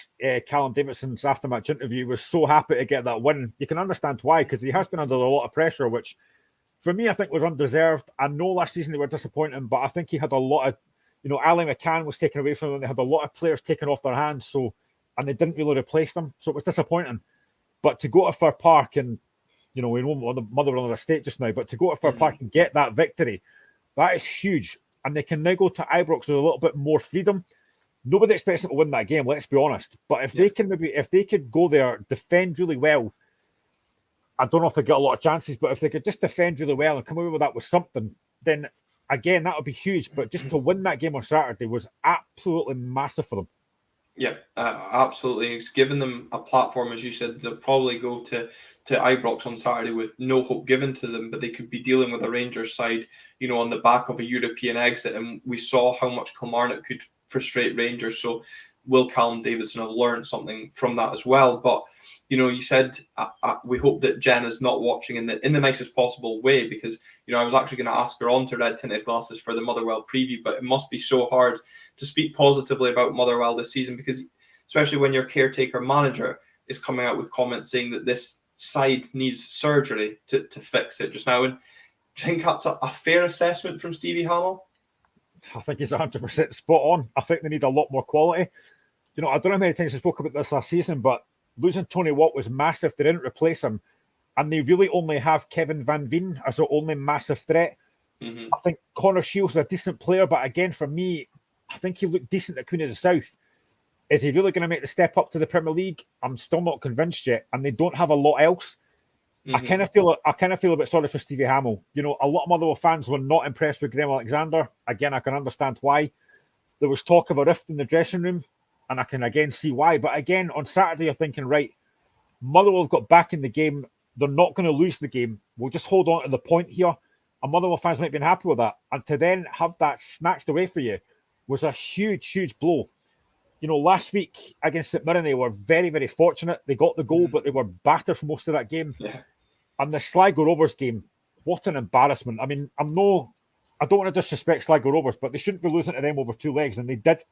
Callum Davidson's after-match interview. He was so happy to get that win. You can understand why, because he has been under a lot of pressure, which for me, I think was undeserved. I know last season they were disappointing, but I think he had a lot of, Ali McCann was taken away from them. They had a lot of players taken off their hands, and they didn't really replace them. So it was disappointing. But to go to Fir Park and, we know the Motherwell are a state just now, but to go to Fir Park and get that victory, that is huge. And they can now go to Ibrox with a little bit more freedom. Nobody expects them to win that game, let's be honest. But if they could go there, defend really well, I don't know if they get a lot of chances, but if they could just defend really well and come away with that with something, then again, that would be huge. But just to win that game on Saturday was absolutely massive for them. Yeah, absolutely. It's given them a platform, as you said. They'll probably go to Ibrox on Saturday with no hope given to them, but they could be dealing with a Rangers side, on the back of a European exit. And we saw how much Kilmarnock could frustrate Rangers. So will Callum Davidson have learned something from that as well? But you said we hope that Jen is not watching in the nicest possible way, because I was actually going to ask her on to Red Tinted Glasses for the Motherwell preview, but it must be so hard to speak positively about Motherwell this season, because especially when your caretaker manager is coming out with comments saying that this side needs surgery to fix it just now. And do you think that's a fair assessment from Stevie Hamill? I think he's 100% spot on. I think they need a lot more quality. I don't know how many times I spoke about this last season, but losing Tony Watt was massive. They didn't replace him. And they really only have Kevin Van Veen as their only massive threat. I think Connor Shields is a decent player, but again, for me, I think he looked decent at Queen of the South. Is he really going to make the step up to the Premier League? I'm still not convinced yet. And they don't have a lot else. I kind of feel a bit sorry for Stevie Hamill. A lot of Motherwell fans were not impressed with Graham Alexander. Again, I can understand why. There was talk of a rift in the dressing room, and I can again see why. But again, on Saturday, you're thinking, right, Motherwell have got back in the game. They're not going to lose the game. We'll just hold on to the point here. And Motherwell fans might have been happy with that. And to then have that snatched away for you was a huge, huge blow. Last week against St Mirren, they were very, very fortunate. They got the goal, but they were battered for most of that game. Yeah. And the Sligo Rovers game, what an embarrassment. I mean, I don't want to disrespect Sligo Rovers, but they shouldn't be losing to them over two legs, and they did.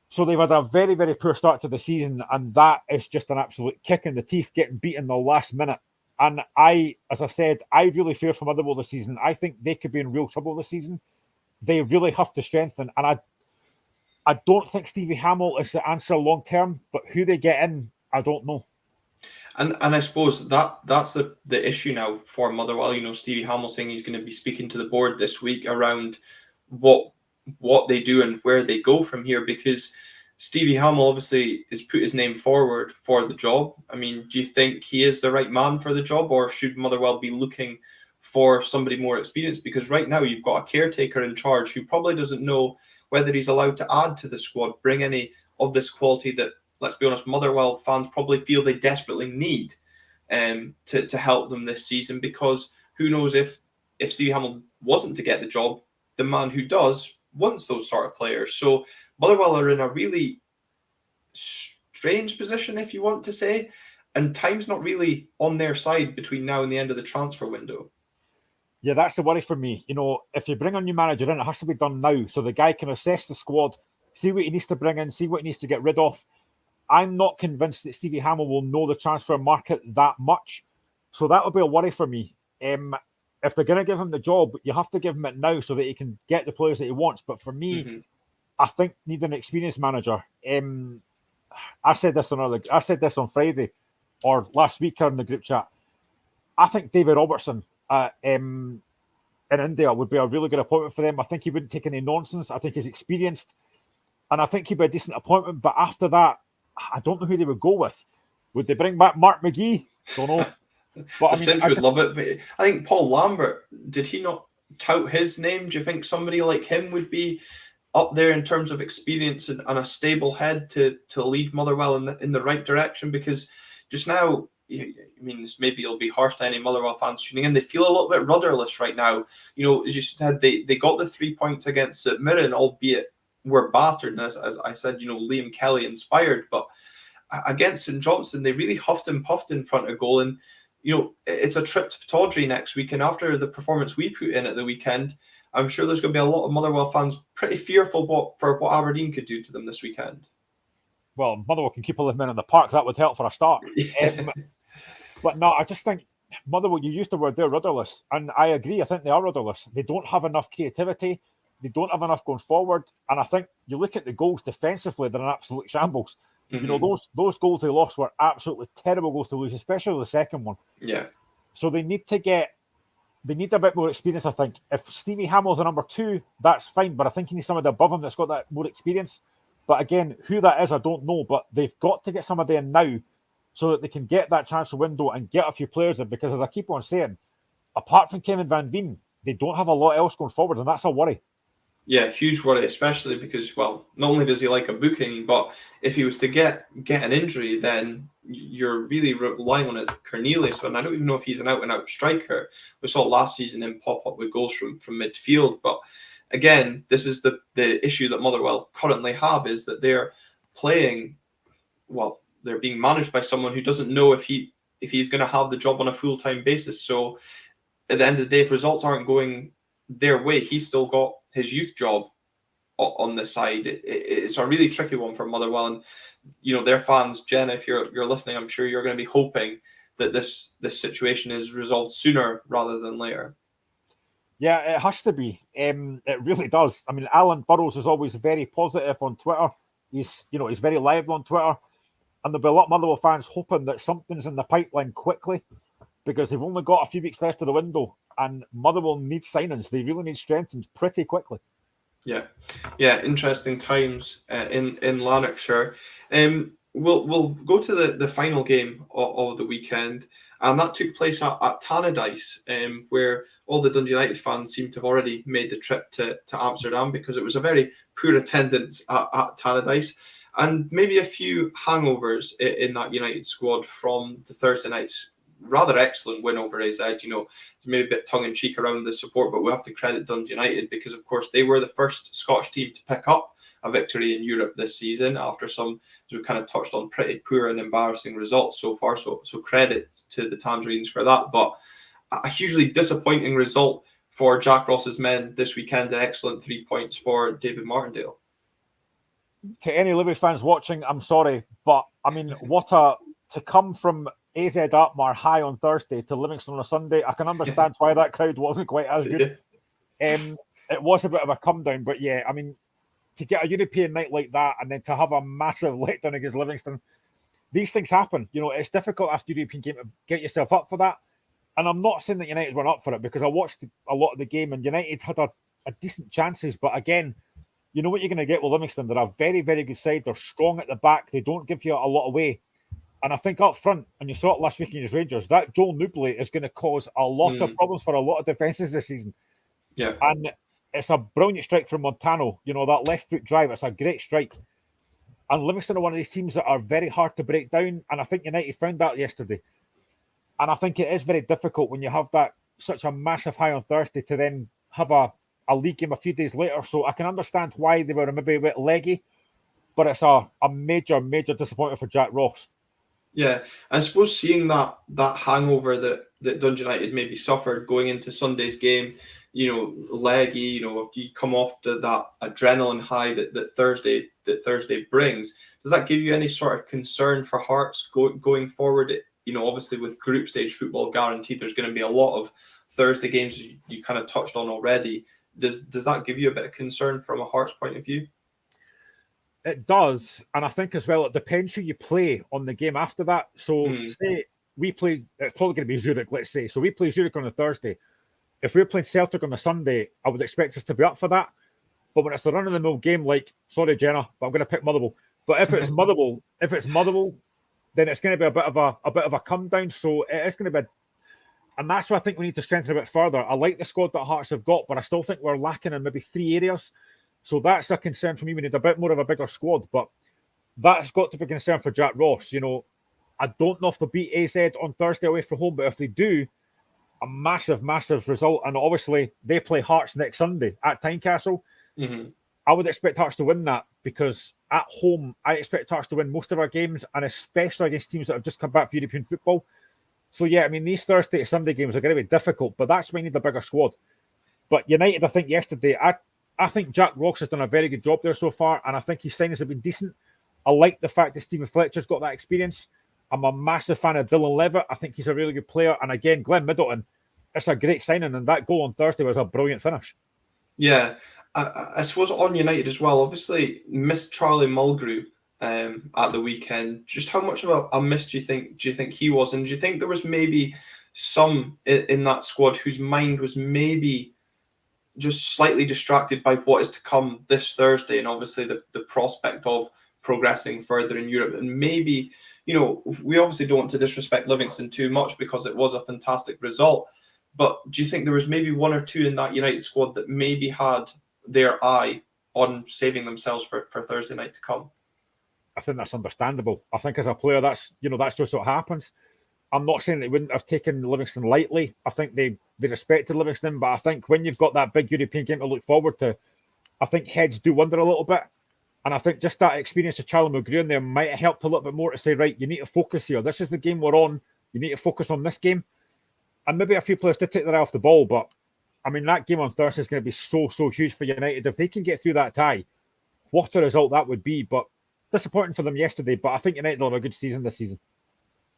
So they've had a very, very poor start to the season, and that is just an absolute kick in the teeth, getting beaten the last minute. And as I said, I really fear for Motherwell this season. I think they could be in real trouble this season. They really have to strengthen, and I don't think Stevie Hamill is the answer long term, but who they get in, I don't know. And I suppose that's the issue now for Motherwell. Stevie Hamill saying he's going to be speaking to the board this week around what they do and where they go from here, because Stevie Hamill obviously has put his name forward for the job. I mean, do you think he is the right man for the job, or should Motherwell be looking for somebody more experienced? Because right now you've got a caretaker in charge who probably doesn't know whether he's allowed to add to the squad, bring any of this quality that, let's be honest, Motherwell fans probably feel they desperately need to help them this season, because who knows if Stevie Hamill wasn't to get the job, the man who does wants those sort of players. So Motherwell are in a really strange position, if you want to say, and time's not really on their side between now and the end of the transfer window. Yeah, that's the worry for me. If you bring a new manager in, it has to be done now, so the guy can assess the squad, see what he needs to bring in, see what he needs to get rid of. I'm not convinced that Stevie Hamill will know the transfer market that much, so that will be a worry for me. If they're going to give him the job, you have to give him it now so that he can get the players that he wants. But for me, I think need an experienced manager. I said this on Friday or last week in the group chat. I think David Robertson in India would be a really good appointment for them. I think he wouldn't take any nonsense. I think he's experienced. and I think he'd be a decent appointment. But after that, I don't know who they would go with. Would they bring back Mark McGee? Don't know. But The I mean, Sims would love it. But I think Paul Lambert, did he not tout his name? Do you think somebody like him would be up there in terms of experience and a stable head to lead Motherwell in the right direction? Because just now, I mean, maybe it'll be harsh to any Motherwell fans tuning in. They feel a little bit rudderless right now. You know, as you said, they got the 3 points against St Mirren, albeit were battered. And as I said, you know, Liam Kelly inspired, but against St Johnstone, they really huffed and puffed in front of goal. And you know, it's a trip to Tawdry next week, and after the performance we put in at the weekend, I'm sure there's going to be a lot of Motherwell fans pretty fearful for what Aberdeen could do to them this weekend. Well, Motherwell can keep 11 men in the park. That would help for a start. But no, I just think Motherwell, you used the word there, rudderless. And I agree. I think they are rudderless. They don't have enough creativity. They don't have enough going forward. And I think you look at the goals defensively, they're an absolute shambles. Mm-hmm. You know, those goals they lost were absolutely terrible goals to lose, especially the second one. Yeah. So they need a bit more experience, I think. If Stevie Hamill's a number 2, that's fine. But I think you need somebody above him that's got that more experience. But again, who that is, I don't know. But they've got to get somebody in now so that they can get that transfer window and get a few players in. Because as I keep on saying, apart from Kevin Van Veen, they don't have a lot else going forward. And that's a worry. Yeah, huge worry, especially because, well, not only does he like a booking, but if he was to get an injury, then you're really relying on his Cornelius. And I don't even know if he's an out-and-out striker. We saw last season him pop up with goals from midfield. But again, this is the issue that Motherwell currently have, is that they're playing, well, they're being managed by someone who doesn't know if he's going to have the job on a full-time basis. So at the end of the day, if results aren't going their way, he's still got his youth job on the side. It's a really tricky one for Motherwell, and you know, their fans, Jen, if you're listening, I'm sure you're going to be hoping that this situation is resolved sooner rather than later. Yeah, it has to be. It really does. I mean, Alan Burrows is always very positive on Twitter. He's very live on Twitter, and there'll be a lot of Motherwell fans hoping that something's in the pipeline quickly, because they've only got a few weeks left of the window, and Motherwell needs signings. They really need strengthened pretty quickly. Yeah, interesting times in Lanarkshire. We'll go to the final game of the weekend, and that took place at Tannadice, where all the Dundee United fans seem to have already made the trip to Amsterdam, because it was a very poor attendance at Tannadice, and maybe a few hangovers in that United squad from the Thursday night's rather excellent win over AZ. You know, maybe a bit tongue-in-cheek around the support, but we have to credit Dundee United, because of course they were the first Scottish team to pick up a victory in Europe this season after some, as we've kind of touched on, pretty poor and embarrassing results so far. So credit to the Tangerines for that. But a hugely disappointing result for Jack Ross's men this weekend. An excellent 3 points for David Martindale. To any Libby fans watching, I'm sorry, but I mean, to come from AZ Alkmaar high on Thursday to Livingston on a Sunday, I can understand why that crowd wasn't quite as good. It was a bit of a come down, but yeah, I mean, to get a European night like that and then to have a massive letdown against Livingston, these things happen. You know, it's difficult after European game to get yourself up for that. And I'm not saying that United weren't up for it, because I watched a lot of the game and United had a decent chances. But again, you know what you're going to get with Livingston. They're a very, very good side. They're strong at the back. They don't give you a lot away. And I think up front, and you saw it last week against Rangers, that Joel Newbley is going to cause a lot of problems for a lot of defences this season. Yeah. And it's a brilliant strike from Montano. You know, that left foot drive, it's a great strike. And Livingston are one of these teams that are very hard to break down. And I think United found that yesterday. And I think it is very difficult when you have that such a massive high on Thursday to then have a league game a few days later. So I can understand why they were maybe a bit leggy, but it's a major, major disappointment for Jack Ross. Yeah, I suppose seeing that hangover that Dundee United maybe suffered going into Sunday's game, you know, leggy, you know, if you come off to that adrenaline high that Thursday brings, does that give you any sort of concern for Hearts going forward? You know, obviously with group stage football guaranteed, there's going to be a lot of Thursday games you kind of touched on already. Does that give you a bit of concern from a Hearts point of view? It does, and I think as well it depends who you play on the game after that. So say we play, it's probably going to be Zurich, let's say. So we play Zurich on a Thursday. If we're playing Celtic on a Sunday, I would expect us to be up for that. But when it's a run-of-the-mill game, like, sorry, Jenna, but I'm going to pick Motherwell. But if it's Motherwell, then it's going to be a come down. So it's going to be, and that's why I think we need to strengthen a bit further. I like the squad that Hearts have got, but I still think we're lacking in maybe 3 areas. So that's a concern for me. We need a bit more of a bigger squad, but that's got to be a concern for Jack Ross. I don't know if they'll beat AZ on Thursday away from home, but if they do, a massive, massive result. And obviously, they play Hearts next Sunday at Tynecastle. Mm-hmm. I would expect Hearts to win that because at home, I expect Hearts to win most of our games, and especially against teams that have just come back for European football. So, yeah, I mean, these Thursday to Sunday games are going to be difficult, but that's why we need a bigger squad. But United, I think yesterday, I think Jack Ross has done a very good job there so far, and I think his signings have been decent. I like the fact that Stephen Fletcher's got that experience. I'm a massive fan of Dylan Levitt. I think he's a really good player. And again, Glenn Middleton, it's a great signing, and that goal on Thursday was a brilliant finish. Yeah, I suppose on United as well, obviously missed Charlie Mulgrew at the weekend. Just how much of a miss do you think he was? And do you think there was maybe some in that squad whose mind was maybe just slightly distracted by what is to come this Thursday, and obviously the prospect of progressing further in Europe? And maybe, we obviously don't want to disrespect Livingston too much because it was a fantastic result. But do you think there was maybe 1 or 2 in that United squad that maybe had their eye on saving themselves for Thursday night to come? I think that's understandable. I think as a player, that's just what happens. I'm not saying they wouldn't have taken Livingston lightly. I think they respected Livingston, but I think when you've got that big European game to look forward to, I think heads do wonder a little bit. And I think just that experience of Charlie Mulgrew in there might have helped a little bit more to say, right, you need to focus here. This is the game we're on. You need to focus on this game. And maybe a few players did take their eye off the ball, but I mean, that game on Thursday is going to be so huge for United. If they can get through that tie, what a result that would be. But disappointing for them yesterday, but I think United will have a good season this season.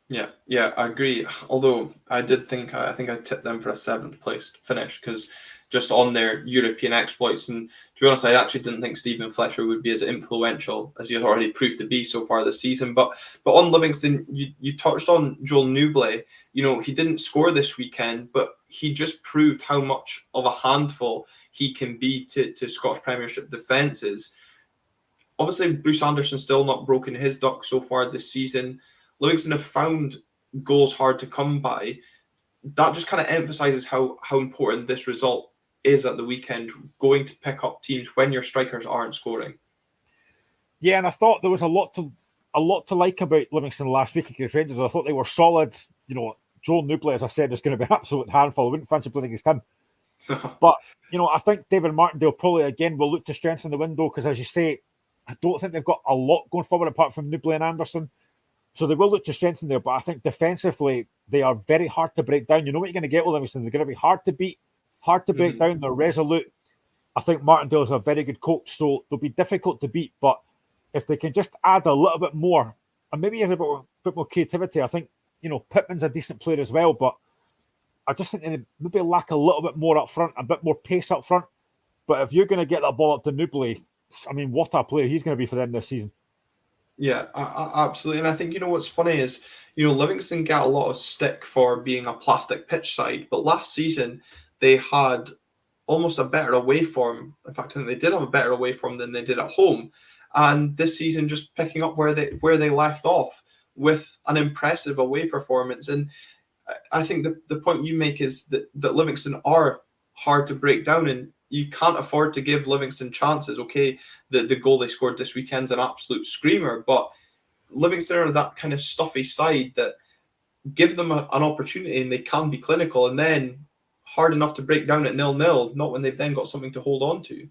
Yeah, I agree. Although I think I tipped them for a 7th place finish because just on their European exploits. And to be honest, I actually didn't think Stephen Fletcher would be as influential as he's already proved to be so far this season. But on Livingston, you touched on Joel Nouble. He didn't score this weekend, but he just proved how much of a handful he can be to Scottish Premiership defences. Obviously, Bruce Anderson's still not broken his duck so far this season. Livingston have found goals hard to come by. That just kind of emphasises how important this result is at the weekend, going to pick up teams when your strikers aren't scoring. Yeah, and I thought there was a lot to like about Livingston last week against Rangers. I thought they were solid. Joel Nouble, as I said, is going to be an absolute handful. I wouldn't fancy playing against him. But, I think David Martindale probably, again, will look to strengthen the window because, as you say, I don't think they've got a lot going forward apart from Nouble and Anderson. So they will look to strengthen there, but I think defensively, they are very hard to break down. You know what you're going to get with Livingston. They're going to be hard to beat, hard to break down. They're resolute. I think Martindale is a very good coach, so they'll be difficult to beat. But if they can just add a little bit more, and maybe a bit more creativity, I think, Pittman's a decent player as well, but I just think they maybe lack a little bit more up front, a bit more pace up front. But if you're going to get that ball up to Nouble, I mean, what a player he's going to be for them this season. Yeah, absolutely. And I think, what's funny is, Livingston get a lot of stick for being a plastic pitch side, but last season they had almost a better away form. In fact, I think they did have a better away form than they did at home. And this season just picking up where they left off with an impressive away performance. And I think the point you make is that Livingston are hard to break down, and you can't afford to give Livingston chances. Okay, the goal they scored this weekend's an absolute screamer, but Livingston are that kind of stuffy side that give them an opportunity and they can be clinical, and then hard enough to break down at 0-0, not when they've then got something to hold on to.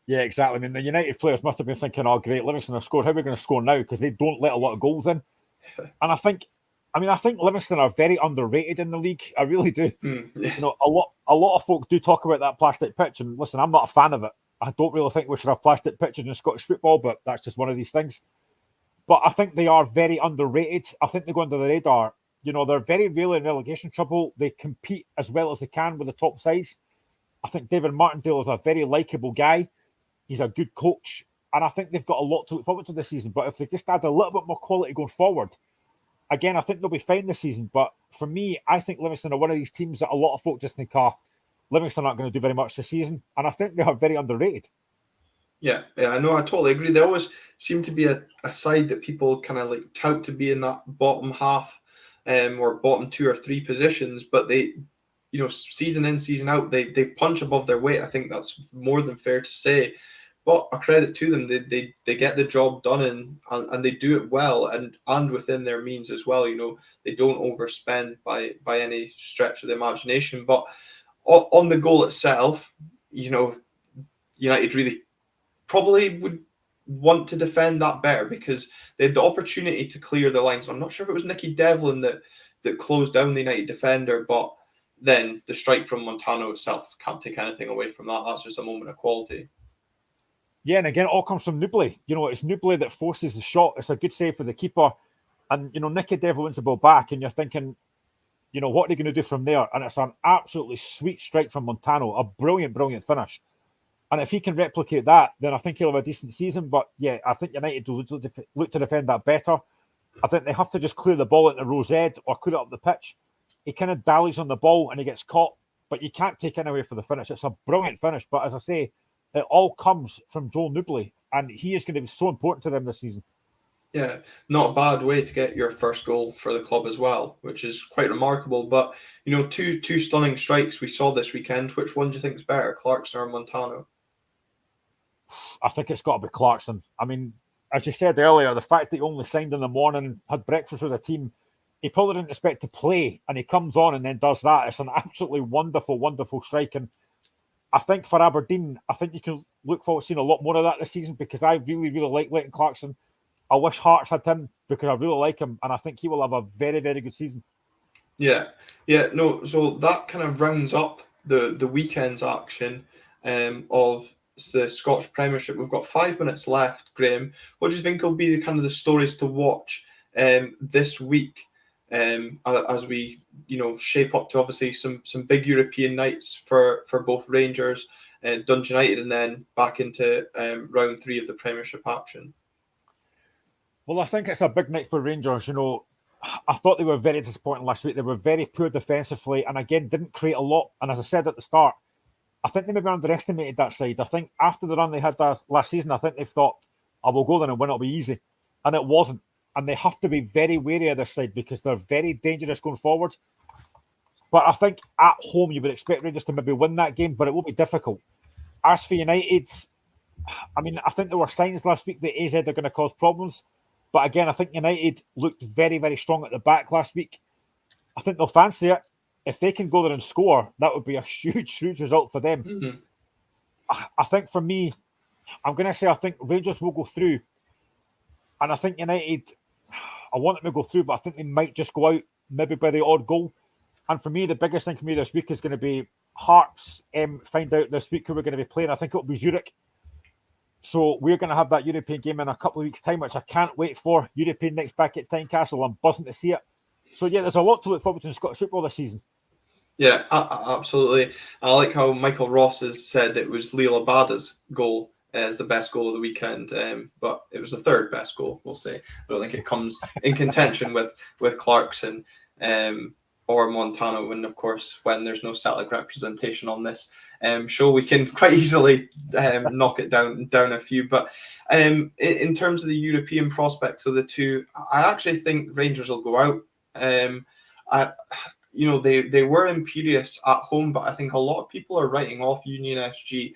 Yeah, exactly. I mean, the United players must have been thinking, oh, great, Livingston have scored. How are we going to score now? Because they don't let a lot of goals in. And I think Livingston are very underrated in the league. I really do. Yeah. A lot of folk do talk about that plastic pitch, and listen, I'm not a fan of it. I don't really think we should have plastic pitches in Scottish football, but that's just one of these things. But I think they are very underrated. I think they go under the radar. They're very rarely in relegation trouble. They compete as well as they can with the top sides. I think David Martindale is a very likeable guy. He's a good coach, and I think they've got a lot to look forward to this season. But if they just add a little bit more quality going forward, again, I think they'll be fine this season. But for me, I think Livingston are one of these teams that a lot of folk just think, Livingston aren't going to do very much this season, and I think they are very underrated. Yeah, I know. I totally agree. They always seem to be a side that people kind of like tout to be in that bottom half, or bottom 2 or 3 positions. But they, season in, season out, they punch above their weight. I think that's more than fair to say. But a credit to them, they get the job done and they do it well and within their means as well. They don't overspend by any stretch of the imagination. But on the goal itself, United really probably would want to defend that better because they had the opportunity to clear the lines. I'm not sure if it was Nicky Devlin that closed down the United defender, but then the strike from Montano itself can't take anything away from that. That's just a moment of quality. Yeah, and again, it all comes from Newbley. It's Newbley that forces the shot. It's a good save for the keeper. And, Nicky Devlin wins the ball back, and you're thinking, what are they going to do from there? And it's an absolutely sweet strike from Montano, a brilliant, brilliant finish. And if he can replicate that, then I think he'll have a decent season. But yeah, I think United will look to defend that better. I think they have to just clear the ball into Rose Ed or clear it up the pitch. He kind of dallies on the ball and he gets caught, but you can't take any away for the finish. It's a brilliant finish. But as I say, it all comes from Joel Newbley, and he is going to be so important to them this season. Yeah, not a bad way to get your first goal for the club as well, which is quite remarkable. But, two stunning strikes we saw this weekend. Which one do you think is better, Clarkson or Montano? I think it's got to be Clarkson. I mean, as you said earlier, the fact that he only signed in the morning, had breakfast with the team, he probably didn't expect to play, and he comes on and then does that. It's an absolutely wonderful, wonderful strike. And I think for Aberdeen, I think you can look forward to seeing a lot more of that this season because I really, really like Leighton Clarkson. I wish Hearts had him because I really like him, and I think he will have a very, very good season. Yeah. No, so that kind of rounds up the weekend's action of the Scottish Premiership. We've got 5 minutes left, Graham. What do you think will be the stories to watch this week as we shape up to obviously some big European nights for both Rangers and Dundee United, and then back into round 3 of the Premiership action? Well, I think it's a big night for Rangers. I thought they were very disappointing last week. They were very poor defensively and again didn't create a lot. And as I said at the start, I think they maybe underestimated that side. I think after the run they had last season, I think they've thought, I will go there and win, it'll be easy. And it wasn't. And they have to be very wary of this side because they're very dangerous going forward. But I think at home you would expect Rangers to maybe win that game, but it will be difficult. As for United, I mean, I think there were signs last week that AZ are going to cause problems. But again, I think United looked very, very strong at the back last week. I think they'll fancy it. If they can go there and score, that would be a huge, huge result for them. Mm-hmm. I think for me, I'm going to say I think Rangers will go through. And I think United, I want them to go through, but I think they might just go out maybe by the odd goal. And for me, the biggest thing for me this week is going to be Hearts find out this week who we're going to be playing. I think it'll be Zurich. So we're going to have that European game in a couple of weeks' time, which I can't wait for. European nights back at Tynecastle. I'm buzzing to see it. So yeah, there's a lot to look forward to in Scottish football this season. Yeah, absolutely. I like how Michael Ross has said it was Leo Abada's goal as the best goal of the weekend, but it was the third best goal, we'll say. I don't think it comes in contention with Clarkson or Montano, and of course, when there's no Celtic representation on this show, we can quite easily knock it down a few. But in terms of the European prospects of the two, I actually think Rangers will go out. They were imperious at home, but I think a lot of people are writing off Union SG.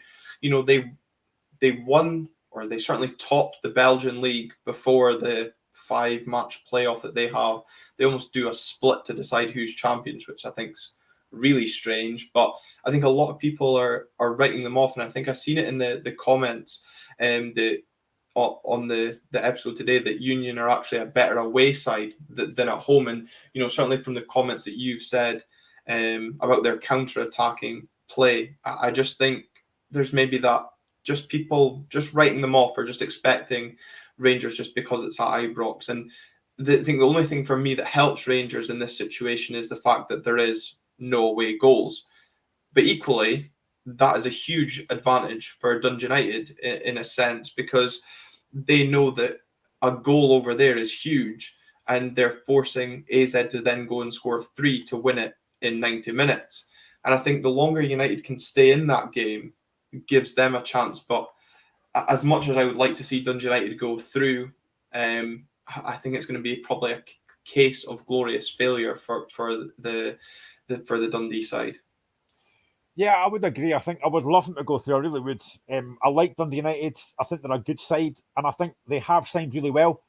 They won, or they certainly topped the Belgian league before the 5-match playoff that they have. They almost do a split to decide who's champions, which I think's really strange. But I think a lot of people are writing them off, and I think I've seen it in the comments on the episode today that Union are actually a better away side than at home. And certainly from the comments that you've said about their counter-attacking play, I just think there's maybe that just people just writing them off or just expecting Rangers just because it's at Ibrox. And I think the only thing for me that helps Rangers in this situation is the fact that there is no away goals. But equally, that is a huge advantage for Dundee United in a sense, because they know that a goal over there is huge, and they're forcing AZ to then go and score 3 to win it in 90 minutes. And I think the longer United can stay in that game, gives them a chance. But as much as I would like to see Dundee United go through, I think it's going to be probably a case of glorious failure for the Dundee side. Yeah, I would agree. I think I would love them to go through. I really would. I like Dundee United. I think they're a good side, and I think they have signed really well.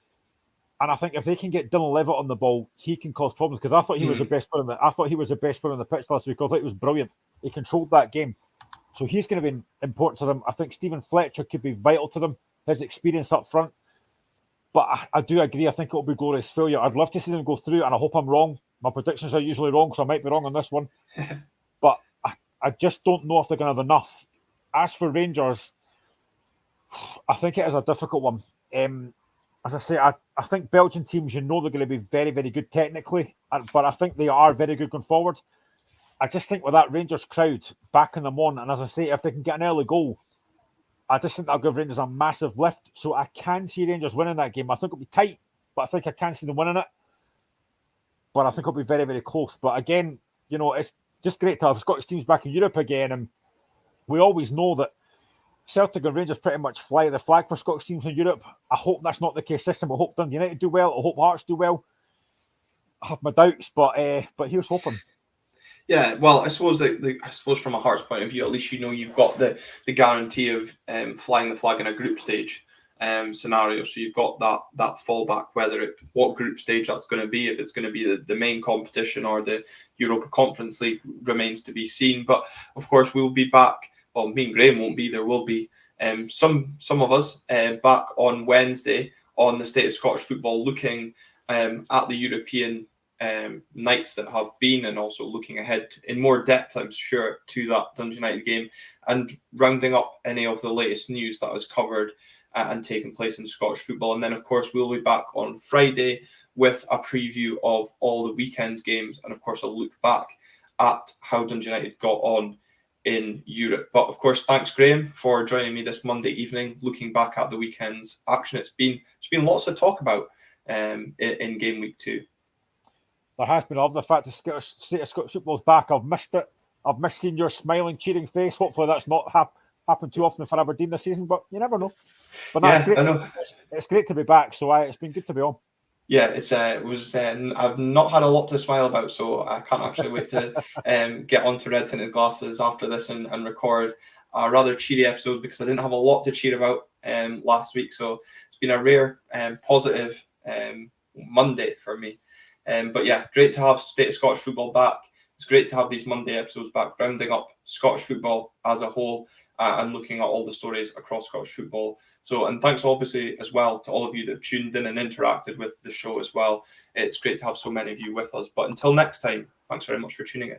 And I think if they can get Dylan Levitt on the ball, he can cause problems. Because I thought he was the best player I thought he was the best player on the pitch last week. I thought he was brilliant. He controlled that game, so he's going to be important to them. I think Stephen Fletcher could be vital to them. His experience up front. But I do agree. I think it'll be glorious failure. I'd love to see them go through, and I hope I'm wrong. My predictions are usually wrong, so I might be wrong on this one. But I just don't know if they're going to have enough. As for Rangers, I think it is a difficult one. As I say, I think Belgian teams, they're going to be very, very good technically, but I think they are very good going forward. I just think with that Rangers crowd backing them on, and as I say, if they can get an early goal, I just think that'll give Rangers a massive lift. So I can see Rangers winning that game. I think it'll be tight, but I think I can see them winning it. But I think it'll be very, very close. But again, it's just great to have Scottish teams back in Europe again. And we always know that Celtic and Rangers pretty much fly the flag for Scottish teams in Europe. I hope that's not the case this time. I hope Dundee United do well. I hope Hearts do well. I have my doubts, but here's hoping. Yeah, well, I suppose from a Hearts point of view, at least you've got the guarantee of flying the flag in a group stage scenario. So you've got that fallback, what group stage that's going to be, if it's going to be the main competition or the Europa Conference League remains to be seen. But of course, we'll be back. Well, me and Graham won't be there. We'll be some of us back on Wednesday on the State of Scottish Football, looking at the European nights that have been, and also looking ahead in more depth, I'm sure, to that Dundee United game, and rounding up any of the latest news that has covered and taken place in Scottish football. And then, of course, we'll be back on Friday with a preview of all the weekend's games, and of course, a look back at how Dundee United got on in Europe. But of course, thanks, Graham, for joining me this Monday evening, looking back at the weekend's action. It's been lots to talk about in game week 2. There has been. I love the fact the State of Scottish football's back. I've missed it. I've missed seeing your smiling, cheering face. Hopefully that's not happened too often for Aberdeen this season, but you never know. But that's great. I know. It's great to be back, so it's been good to be on. Yeah, I've not had a lot to smile about, so I can't actually wait to get onto Red Tinted Glasses after this and record a rather cheery episode, because I didn't have a lot to cheer about last week. So it's been a rare positive Monday for me. But yeah, great to have State of Scottish Football back. It's great to have these Monday episodes back, rounding up Scottish football as a whole and looking at all the stories across Scottish football. So, and thanks obviously as well to all of you that have tuned in and interacted with the show as well. It's great to have so many of you with us. But until next time, thanks very much for tuning in.